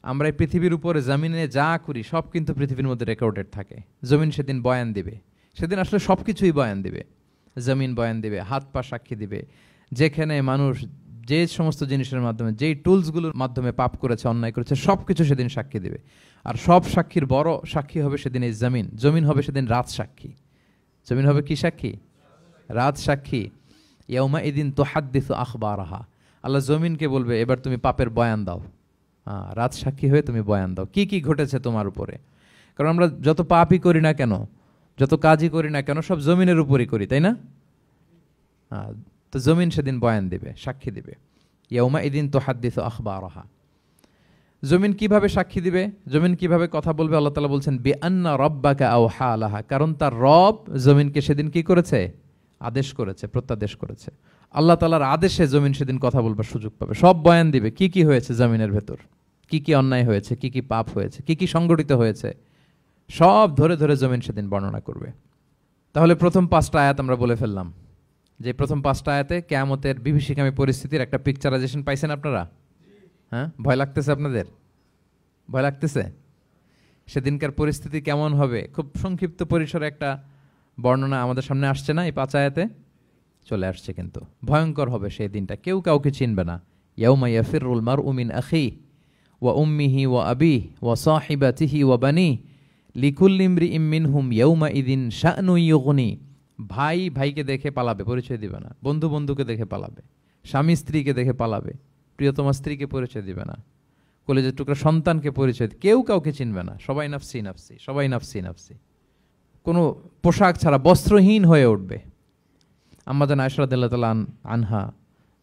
আমরা এই পৃথিবীর উপরে জমিনে যা করি সব কিন্তু পৃথিবীর মধ্যে রেকর্ডেড থাকে। জমিন সেদিন বয়ান দিবে, সেদিন আসলে সব কিছুই বয়ান দিবে। জমিন বয়ান দিবে, হাত পা সাক্ষী দিবে, যেখানে মানুষ যে সমস্ত জিনিসের মাধ্যমে, যেই টুলসগুলোর মাধ্যমে পাপ করেছে, অন্যায় করেছে, সব কিছু সেদিন সাক্ষী দিবে। আর সব সাক্ষীর বড় সাক্ষী হবে সেদিন এই জমিন। জমিন হবে সেদিন রাত সাক্ষী। জমিন হবে কি সাক্ষী? রাত সাক্ষী। ইয়াউমাইদিন তুহাদ্দিসু আখবারাহা, আল্লাহ জমিনকে বলবে এবার তুমি পাপের বয়ান দাও, রাত সাক্ষী হয়ে তুমি বয়ান দাও, কি কি ঘটেছে তোমার উপরে। কারণ আমরা যত পাপই করি না কেন, যত কাজই করি না কেন, সব জমিনের উপরই করি, তাই না? তো জমিন সেদিন বয়ান দিবে, সাক্ষী দিবে। ইয়াউমাইদিন তুহাদ্দিসু আখবারাহা। জমিন কিভাবে সাক্ষী দিবে, জমিন কিভাবে কথা বলবে? আল্লাহ তাআলা বলছেন বিআন্না রাব্বাকা আওহা লাহা, কারণ তার রব জমিনকে সেদিন কি করেছে? আদেশ করেছে, প্রত্যাদেশ করেছে। আল্লাহ তাআলার আদেশে জমিন সেদিন কথা বলবার সুযোগ পাবে, সব বয়ান দিবে, কি কি হয়েছে জমিনের ভেতর, কি কি অন্যায় হয়েছে, কি কি পাপ হয়েছে, কি কি সংগঠিত হয়েছে, সব ধরে ধরে জমিন সেদিন বর্ণনা করবে। তাহলে প্রথম 5টা আয়াত আমরা বলে ফেললাম, যে প্রথম 5টা আয়াতে কিয়ামতের বিভীষিকামী পরিস্থিতির একটা পিকচারাইজেশন পাইছেন আপনারা? হ্যাঁ, ভয় লাগতেছে আপনাদের? ভয় লাগতেছে? সেদিনকার পরিস্থিতি কেমন হবে খুব সংক্ষিপ্ত পরিসরে একটা বর্ণনা আমাদের সামনে আসছে না? এই 5 আয়াতে চলে আসছে। কিন্তু ভয়ঙ্কর হবে সেই দিনটা, কেউ কাউকে চিনবে না। ইয়াউমা ইয়াফিরুল মারউ মিন আখিহি ওয়া উম্মিহি ওয়া আবিহি ওয়া সাহিবাতিহি ওয়া বানিহি লিকুল্লি ইমরিইম মিনহুম ইয়াউমা ইযিন শা'নুন ইউগনি। ভাই ভাইকে দেখে পালাবে, পরিচয় দিবে না। বন্ধু বন্ধুকে দেখে পালাবে, স্বামী স্ত্রীকে দেখে পালাবে, প্রিয়তমা স্ত্রীকে পরিচয় দিবে না, কলেজের টুকরা সন্তানকে পরিচয়, কেউ কাউকে চিনবে না। সবাই নাফসি নাফসি, সবাই নাফসি নাফসি। কোনো পোশাক ছাড়া বস্ত্রহীন হয়ে উঠবে। আম্মা জান আয়েশা রাদিয়াল্লাহু তাআলা আনহা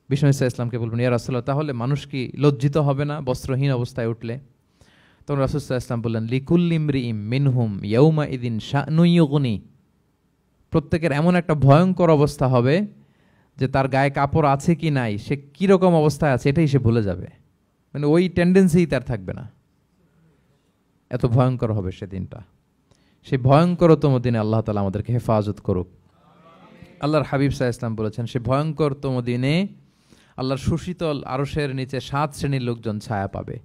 বিষ্ণু ইসলামকে বলবেন, ইয়া রাসূলুল্লাহ, তাহলে মানুষ কি লজ্জিত হবে না বস্ত্রহীন অবস্থায় উঠলে? তখন রাসূল সাল্লাল্লাহু আলাইহি ওয়াসাল্লাম বললেন, লিকুল্লি ইমরিইম মিনহুম ইয়াউমা ইযিন শা'নুন ইউগনি। প্রত্যেকের এমন একটা ভয়ঙ্কর অবস্থা হবে যে তার গায়ে কাপড় আছে কি নাই, সে কীরকম অবস্থায় আছে এটাই সে ভুলে যাবে। মানে ওই টেন্ডেন্সিই তার থাকবে না। এত ভয়ঙ্কর হবে সেদিনটা। সেই ভয়ঙ্করতম দিনে আল্লাহ তাআলা আমাদেরকে হেফাজত করুক। আল্লাহর হাবিব সাল্লাল্লাহু আলাইহি ওয়াসাল্লাম বলেছেন, সে ভয়ঙ্করতম দিনে আল্লাহর সুশীতল আরশের নিচে 7 শ্রেণীর লোকজন ছায়া পাবে।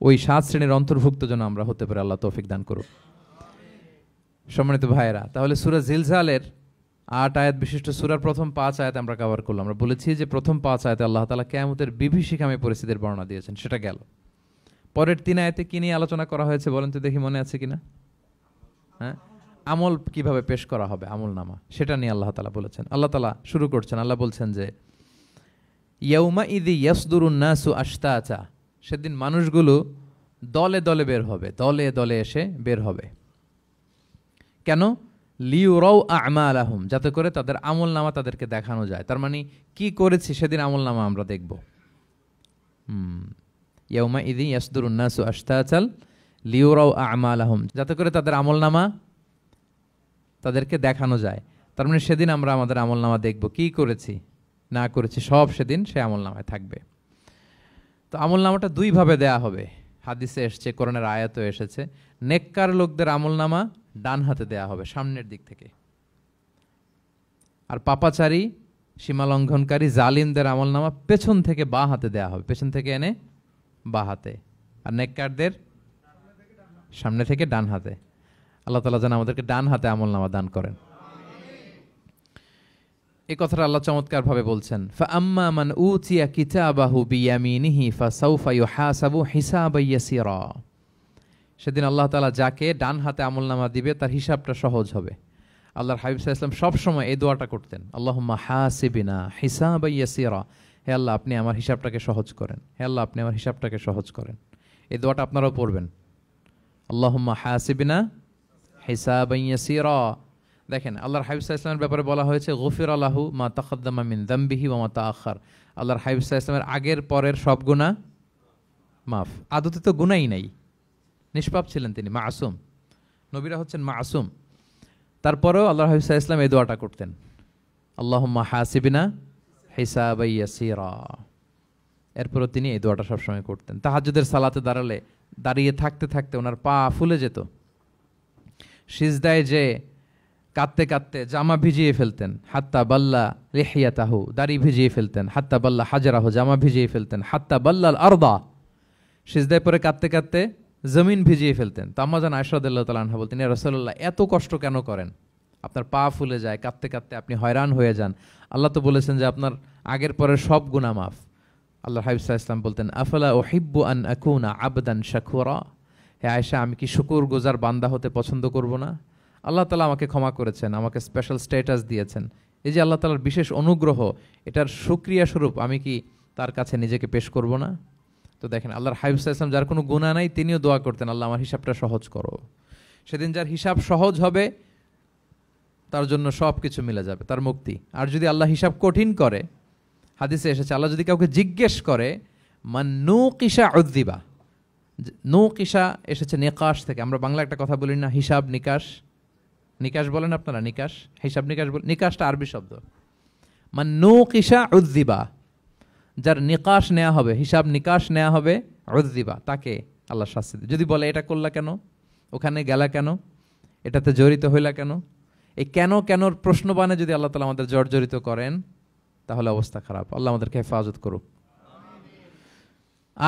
ওই 7 শ্রেণীর অন্তর্ভুক্ত যেন আমরা হতে পারি, আল্লাহ তৌফিক দান করুক। সম্মানিত ভাইয়েরা, তাহলে সূরা জিলজালের 8 আয়াত বিশিষ্ট সূরার প্রথম 5 আয়াত আমরা কভার করলাম। আমরা বলেছি যে প্রথম 5 আয়াতে আল্লাহ তাআলা কিয়ামতের বিভীষিকাময় পরিস্থিতির বর্ণনা দিয়েছেন, সেটা গেল। পরের 3 আয়াতে কি নিয়ে আলোচনা করা হয়েছে বলেন তো দেখি, মনে আছে কিনা? হ্যাঁ, আমল কিভাবে পেশ করা হবে, আমল নামা, সেটা নিয়ে আল্লাহ তাআলা বলেছেন। আল্লাহ তাআলা শুরু করছেন, আল্লাহ বলছেন যে ইয়াউমা ইযি ইয়াসদুরুন নাসু আশতাতা। সেদিন মানুষগুলো দলে দলে বের হবে, দলে দলে এসে বের হবে। কেন? লিউরাউ আ'মালাহুম, যাতে করে তাদের আমল নামা তাদেরকে দেখানো যায়। তার মানে কি করেছি সেদিন আমল নামা আমরা দেখব। ইয়াউমা ইযি ইয়াসদুরুন নাসু আশতাতাল লিউরাউ আ'মালাহুম, যাতে করে তাদের আমল নামা তাদেরকে দেখানো যায়। তার মানে সেদিন আমরা আমাদের আমল নামা দেখব, কি করেছি না করেছি সব সেদিন সে আমল নামায় থাকবে। তো আমল নামাটা 2 ভাবে দেয়া হবে। হাদিসে এসেছে, কোরআনের আয়াতও এসেছে। নেককার লোকদের আমল নামা ডান হাতে দেয়া হবে, সামনের দিক থেকে। আর পাপাচারী, সীমালঙ্ঘনকারী, জালিমদের আমল নামা পেছন থেকে বাঁ হাতে দেয়া হবে, পেছন থেকে এনে বাঁ হাতে। আর নেককারদের সামনে থেকে ডান হাতে। আল্লাহ তাআলা যেন আমাদেরকে ডান হাতে আমল নামা দান করেন। এই কথাটা আল্লাহ চমৎকার ভাবে বলছেন, ফাআম্মা মান উতিয়া কিতাবাহু বিয়ামিনিহি ফাসাউফা ইউহাসাবু হিসাবান ইয়াসীরা। সেদিন আল্লাহ তাআলা যাকে ডান হাতে আমলনামা দিবে তার হিসাবটা সহজ হবে। আল্লাহর হাবিব সাল্লাল্লাহু আলাইহি ওয়াসাল্লাম সব সময় এই দোয়াটা করতেন, আল্লাহুম্মা হাসিবিনা হিসাবান ইয়াসীরা। হে আল্লাহ, আপনি আমার হিসাবটাকে সহজ করেন, হে আল্লাহ, আপনি আমার হিসাবটাকে সহজ করেন। এই দোয়াটা আপনারাও পড়বেন, আল্লাহুম্মা হাসিবিনা হিসাবান ইয়াসীরা। দেখেন, আল্লাহর হাবিব সাল্লাল্লাহু আলাইহি ওয়াসাল্লামের ব্যাপারে বলা হয়েছে গফিরা লাহু মা তাকাদ্দামা মিন যামবিহি ওয়া মা তাআখার। আল্লাহর হাবিব সাল্লাল্লাহু আলাইহি ওয়াসাল্লামের আগের পরের সব গুনাহ মাফ। আদতে তো গুনাহই নাই, নিষ্পাপ ছিলেন তিনি, মাসুম। নবীরা হচ্ছেন মাসুম। তারপরেও আল্লাহর হাবিব সাল্লাল্লাহু আলাইহি ওয়াসাল্লাম এই দোয়াটা করতেন, আল্লাহুম্মা হাসিবিনা হিসাবান ইয়াসীরা। এরপরও তিনি এই দোয়াটা সবসময় করতেন। তাহাজ্জুদের সালাতে দাঁড়িয়ে থাকতে থাকতে ওনার পা ফুলে যেত। সিজদায় যে কাঁদতে কাঁদতে জামা ভিজিয়ে ফেলতেন, হাত্তা বাল্লা লিহিয়াতাহু, দাড়ি ভিজিয়ে ফেলতেন, হাত্তা বাল্লা হাজারাহু, জামা ভিজিয়ে ফেলতেন, হাত্তা বাল্লাল আরদা, সিজদায় পরে কাঁদতে কাঁদতে জমিন ভিজিয়ে ফেলতেন। তো আম্মা জান আয়েশা রাদিয়াল্লাহু তাআলা আনহা বলতেন, ইয়া রাসূলুল্লাহ, এত কষ্ট কেন করেন? আপনার পা ফুলে যায়, কাঁদতে কাঁদতে আপনি হয়রান হয়ে যান। আল্লাহ তো বলেছেন যে আপনার আগের পরের সব গুনাহ মাফ। আল্লাহর হাবিব সাল্লাল্লাহু আলাইহি ওয়াসাল্লাম বলতেন, আফালা উহিব্বু আন আকুনা আবদান শাকুরা। হে আয়েশা, আমি কি শুকরগুজার বান্দা হতে পছন্দ করব না? আল্লাহ তাআলা আমাকে ক্ষমা করেছেন, আমাকে স্পেশাল স্ট্যাটাস দিয়েছেন। এই যে আল্লাহ তাআলার বিশেষ অনুগ্রহ, এটার শুকরিয়া স্বরূপ আমি কি তার কাছে নিজেকে পেশ করব না? তো দেখেন, আল্লাহর হাবিব সাল্লাল্লাহু আলাইহি ওয়াসাল্লাম যার কোনো গুনাহ নাই, তিনিও দোয়া করতেন, আল্লাহ আমার হিসাবটা সহজ করো। সেদিন যার হিসাব সহজ হবে তার জন্য সব কিছু মিলে যাবে, তার মুক্তি। আর যদি আল্লাহ হিসাব কঠিন করে, হাদিসে এসেছে, আল্লাহ যদি কাউকে জিজ্ঞেস করে, মান নুকিশা উযযিবা। নুকিশা এসেছে নিকাশ থেকে। আমরা বাংলা একটা কথা বলি না, হিসাব নিকাশ। নিকাশ বলেন আপনারা? নিকাশ, হিসাব নিকাশ বলেন। নিকাশটা আরবি শব্দ। মান নুকিশা উযযিবা, যার নিকাশ নেওয়া হবে, হিসাব নিকাশ নেওয়া হবে, উযযিবা, তাকে আল্লাহ শাস্তি দেবে। যদি বলে এটা করলা কেন, ওখানে গেলা কেন, এটাতে জড়িত হইলা কেন, এই কেন কেনর প্রশ্নবাণে যদি আল্লাহ তাআলা আমাদের জর্জরিত করেন, তাহলে অবস্থা খারাপ। আল্লাহ আমাদেরকে হেফাজত করুক।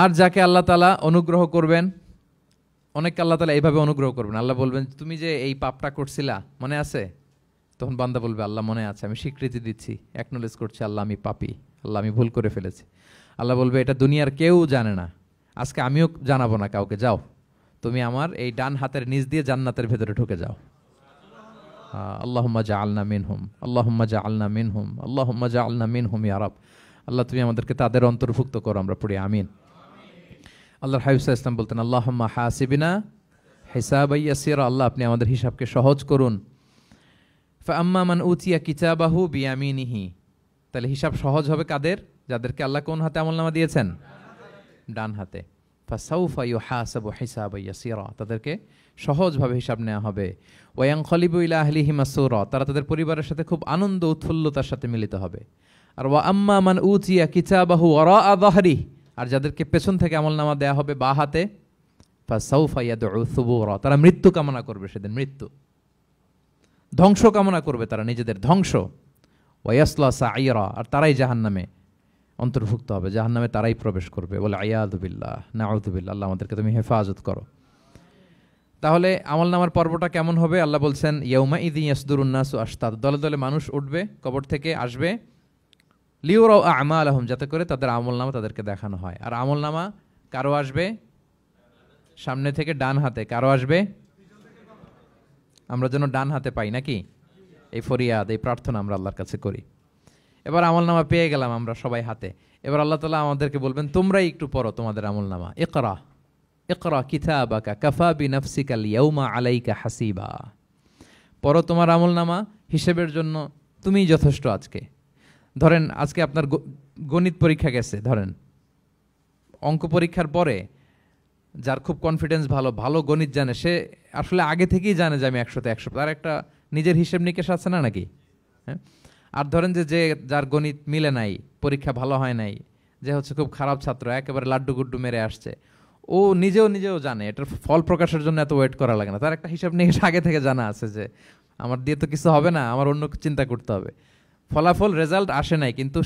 আর যাকে আল্লাহ তাআলা অনুগ্রহ করবেন, অনেক আল্লাহ তাআলা এইভাবে অনুগ্রহ করবেন, আল্লাহ বলবেন তুমি যে এই পাপটা করছিলা মনে আছে? তখন বান্দা বলবে আল্লাহ মনে আছে, আমি স্বীকৃতি দিচ্ছি, অ্যাকনোলেজ করছি আল্লাহ আমি পাপী, আল্লাহ আমি ভুল করে ফেলেছি। আল্লাহ বলবে এটা দুনিয়ার কেউ জানে না, আজকে আমিও জানাবো না কাউকে, যাও তুমি আমার এই ডান হাতের নিচ দিয়ে জান্নাতের ভেতরে ঢুকে যাও। আল্লাহুম্মা জাআলনা মিনহুম, আল্লাহুম্মা জাআলনা মিনহুম, আল্লাহুম্মা জাআলনা মিনহুম ইয়া রাব। আল্লাহ তুমি আমাদেরকে তাদের অন্তর্ভুক্ত করো, আমরা পড়ি আমিন। আল্লাহর হাবিব সাল্লাল্লাহু আলাইহি ওয়াসাল্লাম বলতেন আল্লাহুম্মা হাসিবিনা হিসাবান ইয়াসিরা, আল্লাহ আপনি আমাদের হিসাবকে সহজ করুন। ফাআম্মা মান উতিয়া কিতাবাহু বিয়ামিনিহি, তাহলে হিসাব সহজ হবে কাদের? যাদেরকে আল্লাহ কোন হাতে আমলনামা দিয়েছেন? ডান হাতে। ফাসাউফা ইউহাসাবু হিসাবান ইয়াসিরা, তাদেরকে সহজভাবে হিসাব নেওয়া হবে। ওয়ায়ানকালিবু ইলা আহলিহি মাসরুরা, তারা তাদের পরিবারের সাথে খুব আনন্দ উৎফুল্লতার সাথে মিলিত হবে। আর ওয়া আম্মা মান উতিয়া কিতাবাহু ওয়ারাআ যাহরি, আর যাদেরকে পেছন থেকে আমলনামা দেয়া হবে বা হাতে, ফাসাউফা ইয়াদউ সুবুরা, তারা মৃত্যু কামনা করবে, সেদিন মৃত্যু, ধ্বংস কামনা করবে তারা, নিজেদের ধ্বংস। ওয়ায়াসলা সাঈরা, আর তারাই জাহান্নামে অন্তর্ভুক্ত হবে, জাহান্নামে তারাই প্রবেশ করবে। বলে আয়াযু বিল্লাহ, নাউযু বিল্লাহ, আল্লাহ আমাদেরকে তুমি হেফাজত করো। তাহলে আমলনামার পর্বটা কেমন হবে? আল্লাহ বলছেন ইয়াউমা ইযি ইয়াসদুরুন নাসু আশতাত, দলে দলে মানুষ উঠবে, কবর থেকে আসবে, লিউরাউ আমালাহুম, যাতে করে তাদের আমলনামা তাদেরকে দেখানো হয়। আর আমলনামা কারো আসবে সামনে থেকে ডান হাতে, কারো আসবে, আমরা যেন ডান হাতে পাই নাকি? এই ফরিয়াদ, এই প্রার্থনা আমরা আল্লাহর কাছে করি। এবার আমলনামা পেয়ে গেলাম আমরা সবাই হাতে, এবার আল্লাহ তাআলা আমাদেরকে বলবেন তোমরাই একটু পড়ো তোমাদের আমলনামা। ইকরা ইকরা কিতাবাকা কাফা বিনাফসিকা আল-ইয়াউমা আলাইকা হাসিবা, পড়ো তোমার আমলনামা, হিসেবের জন্য তুমিই যথেষ্ট আজকে। ধরেন আজকে আপনার গণিত পরীক্ষা গেছে, ধরেন অঙ্ক পরীক্ষার পরে যার খুব কনফিডেন্স ভালো, ভালো গণিত জানে, সে আসলে আগে থেকেই জানে যে আমি 100তে 100, তার একটা নিজের হিসেব নিকেশ আছে না নাকি? হ্যাঁ। আর ধরেন যে যার গণিত মিলে নাই, পরীক্ষা ভালো হয় নাই, যে হচ্ছে খুব খারাপ ছাত্র, একেবারে লাড্ডু গুড্ডু মেরে আসছে, ও নিজেও জানে এটার ফল প্রকাশের জন্য এত ওয়েট করা লাগে না, তার একটা হিসাব নিকেশ আগে থেকে জানা আছে যে আমার দিয়ে তো কিছু হবে না, আমার অন্য চিন্তা করতে হবে। ফলাফল রেজাল্ট আসে নাই, কিন্তু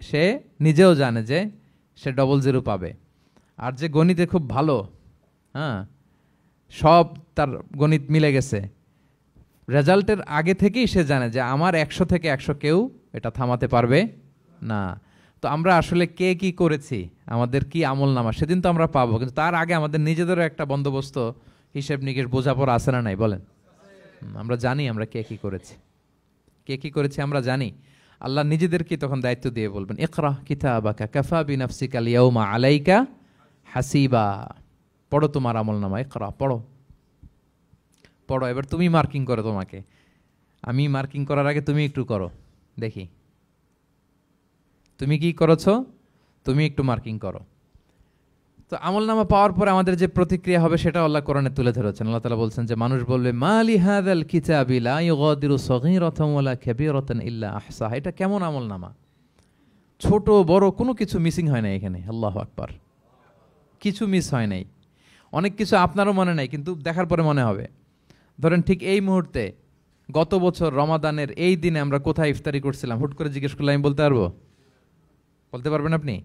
সে নিজেও জানে যে সে 00 পাবে। আর যে গণিতে খুব ভালো, হ্যাঁ, সব তার গণিত মিলে গেছে, রেজাল্টের আগে থেকেই সে জানে যে আমার 100 থেকে 100 কেউ এটা থামাতে পারবে না। তো আমরা আসলে কে কি করেছি, আমাদের কি আমলনামা, সেদিন তো আমরা পাবো, কিন্তু তার আগে আমাদের নিজেদেরও একটা বন্দোবস্ত, হিসেব নিকেশ, বোঝাপড়া আছে না নাই বলেন? আমরা জানি আমরা কে কি করেছি আমরা জানি। আল্লাহ নিজেদেরকে তখন দায়িত্ব দিয়ে বলবেন ইকরা কিতাবাকা কাফা বিনাফসিকা আল-ইয়াউমা আলাইকা হাসিবা, পড়ো তোমার আমলনামা, ইকরা, পড়ো। এবার তুমি মার্কিং করো, তোমাকে আমি মার্কিং করার আগে তুমি একটু করো দেখি তুমি কি করেছো, তুমি একটু মার্কিং করো। তো আমলনামা পাওয়ার পরে আমাদের যে প্রতিক্রিয়া হবে সেটা আল্লাহ কোরআনে তুলে ধরেছেন। আল্লাহ তাআলা বলছেন যে মানুষ বলবে মালি হাযাল কিতাবি লা ইউগাদিরু সগীরাতান ওয়ালা কাবীরাতান ইল্লা আহসাহা, এটা কেমন আমলনামা, ছোট বড় কোনো কিছু মিসিং হয় না এখানে। আল্লাহু আকবার, কিছু মিস হয় নাই। অনেক কিছু আপনারও মনে নাই, কিন্তু দেখার পরে মনে হবে। ধরেন ঠিক এই মুহূর্তে গত বছর রমাদানের এই দিনে আমরা কোথায় ইফতারি করছিলাম, হুট করে জিজ্ঞেস করলে আমি বলতে পারবো? বলতে পারবেন আপনি?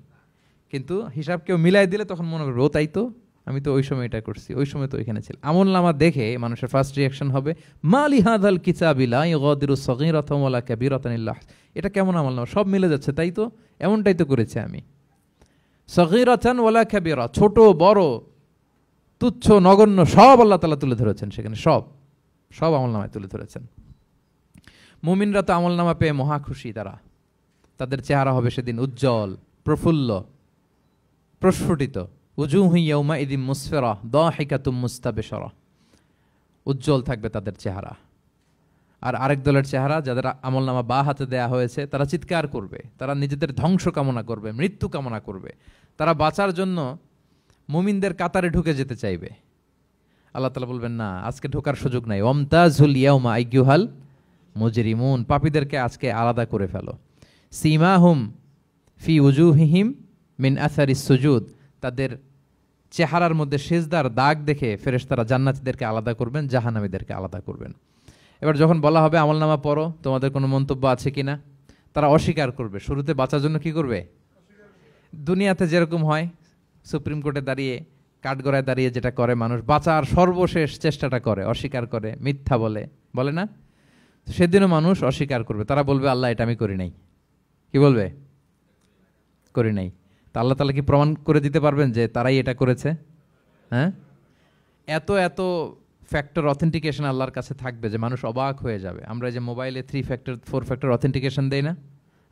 কিন্তু হিসাব কেউ মিলাই দিলে তখন মনে করবে ও তাই তো, আমি তো ওই সময় এটা করছি, ওই সময় তো ওইখানে ছিল। আমলনামা দেখে মানুষের ফার্স্ট রিয়াকশন হবে মালি হাযাল কিতাবি লা ইউগাদিরু সগীরাতান ওয়ালা কাবীরাতান ইল্লা আহসাহা, এটা কেমন আমলনামা, সব মিলে যাচ্ছে, তাই তো, এমনটাই তো করেছি আমি। সগীরাতান ওয়ালা কাবীরা, ছোট বড় তুচ্ছ নগণ্য সব আল্লাহ তাআলা তুলে ধরেছেন সেখানে, সব আমলনামায় তুলে ধরেছেন। মুমিনরা তো আমলনামা পেয়ে মহা খুশি, তাদের চেহারা হবে সেদিন উজ্জ্বল, প্রফুল্ল, প্রস্ফুটিত। উজুহু ইয়াউমাইযিন মুসফিরা দাহিকাতুম মুস্তাবশিরা, উজ্জ্বল থাকবে তাদের চেহারা। আর আরেক দলের চেহারা, যাদের আমলনামা বা হাতে দেয়া হয়েছে, তারা চিৎকার করবে, তারা নিজেদের ধ্বংস কামনা করবে, মৃত্যু কামনা করবে, তারা বাঁচার জন্য মুমিনদের কাতারে ঢুকে যেতে চাইবে। আল্লাহ তাআলা বলবেন না, আজকে ঢোকার সুযোগ নাই। ওয়ামতাজুল ইয়াউমা আইয়ুহাল মুজরিমুন, পাপীদেরকে আজকে আলাদা করে ফেলো। সীমাহুম ফি উজুহিহিম মিন আসারিস সুজুদ, তাদের চেহারার মধ্যে সিজদার দাগ দেখে ফেরেশতারা জান্নাতীদেরকে আলাদা করবেন, জাহান্নামীদেরকে আলাদা করবেন। এবার যখন বলা হবে আমলনামা পড়ো, তোমাদের কোনো মন্তব্য আছে কিনা, তারা অস্বীকার করবে। শুরুতে বাঁচার জন্য কি করবে? দুনিয়াতে যেরকম হয়, সুপ্রিম কোর্টে দাঁড়িয়ে কাঠগড়ায় দাঁড়িয়ে যেটা করে মানুষ, বাঁচার সর্বশেষ চেষ্টাটা করে, অস্বীকার করে, মিথ্যা বলে, বলে না? সেদিনও মানুষ অস্বীকার করবে, তারা বলবে আল্লাহ এটা আমি করি নাই। কি বলবে? করি নাই। তা আল্লাহ তাআলা কি প্রমাণ করে দিতে পারবেন যে তারাই এটা করেছে? হ্যাঁ, এত এত ফ্যাক্টর অথেন্টিকেশন আল্লাহর কাছে থাকবে যে মানুষ অবাক হয়ে যাবে। আমরা যে মোবাইলে 3 ফ্যাক্টর 4 ফ্যাক্টর অথেন্টিকেশন দেই না,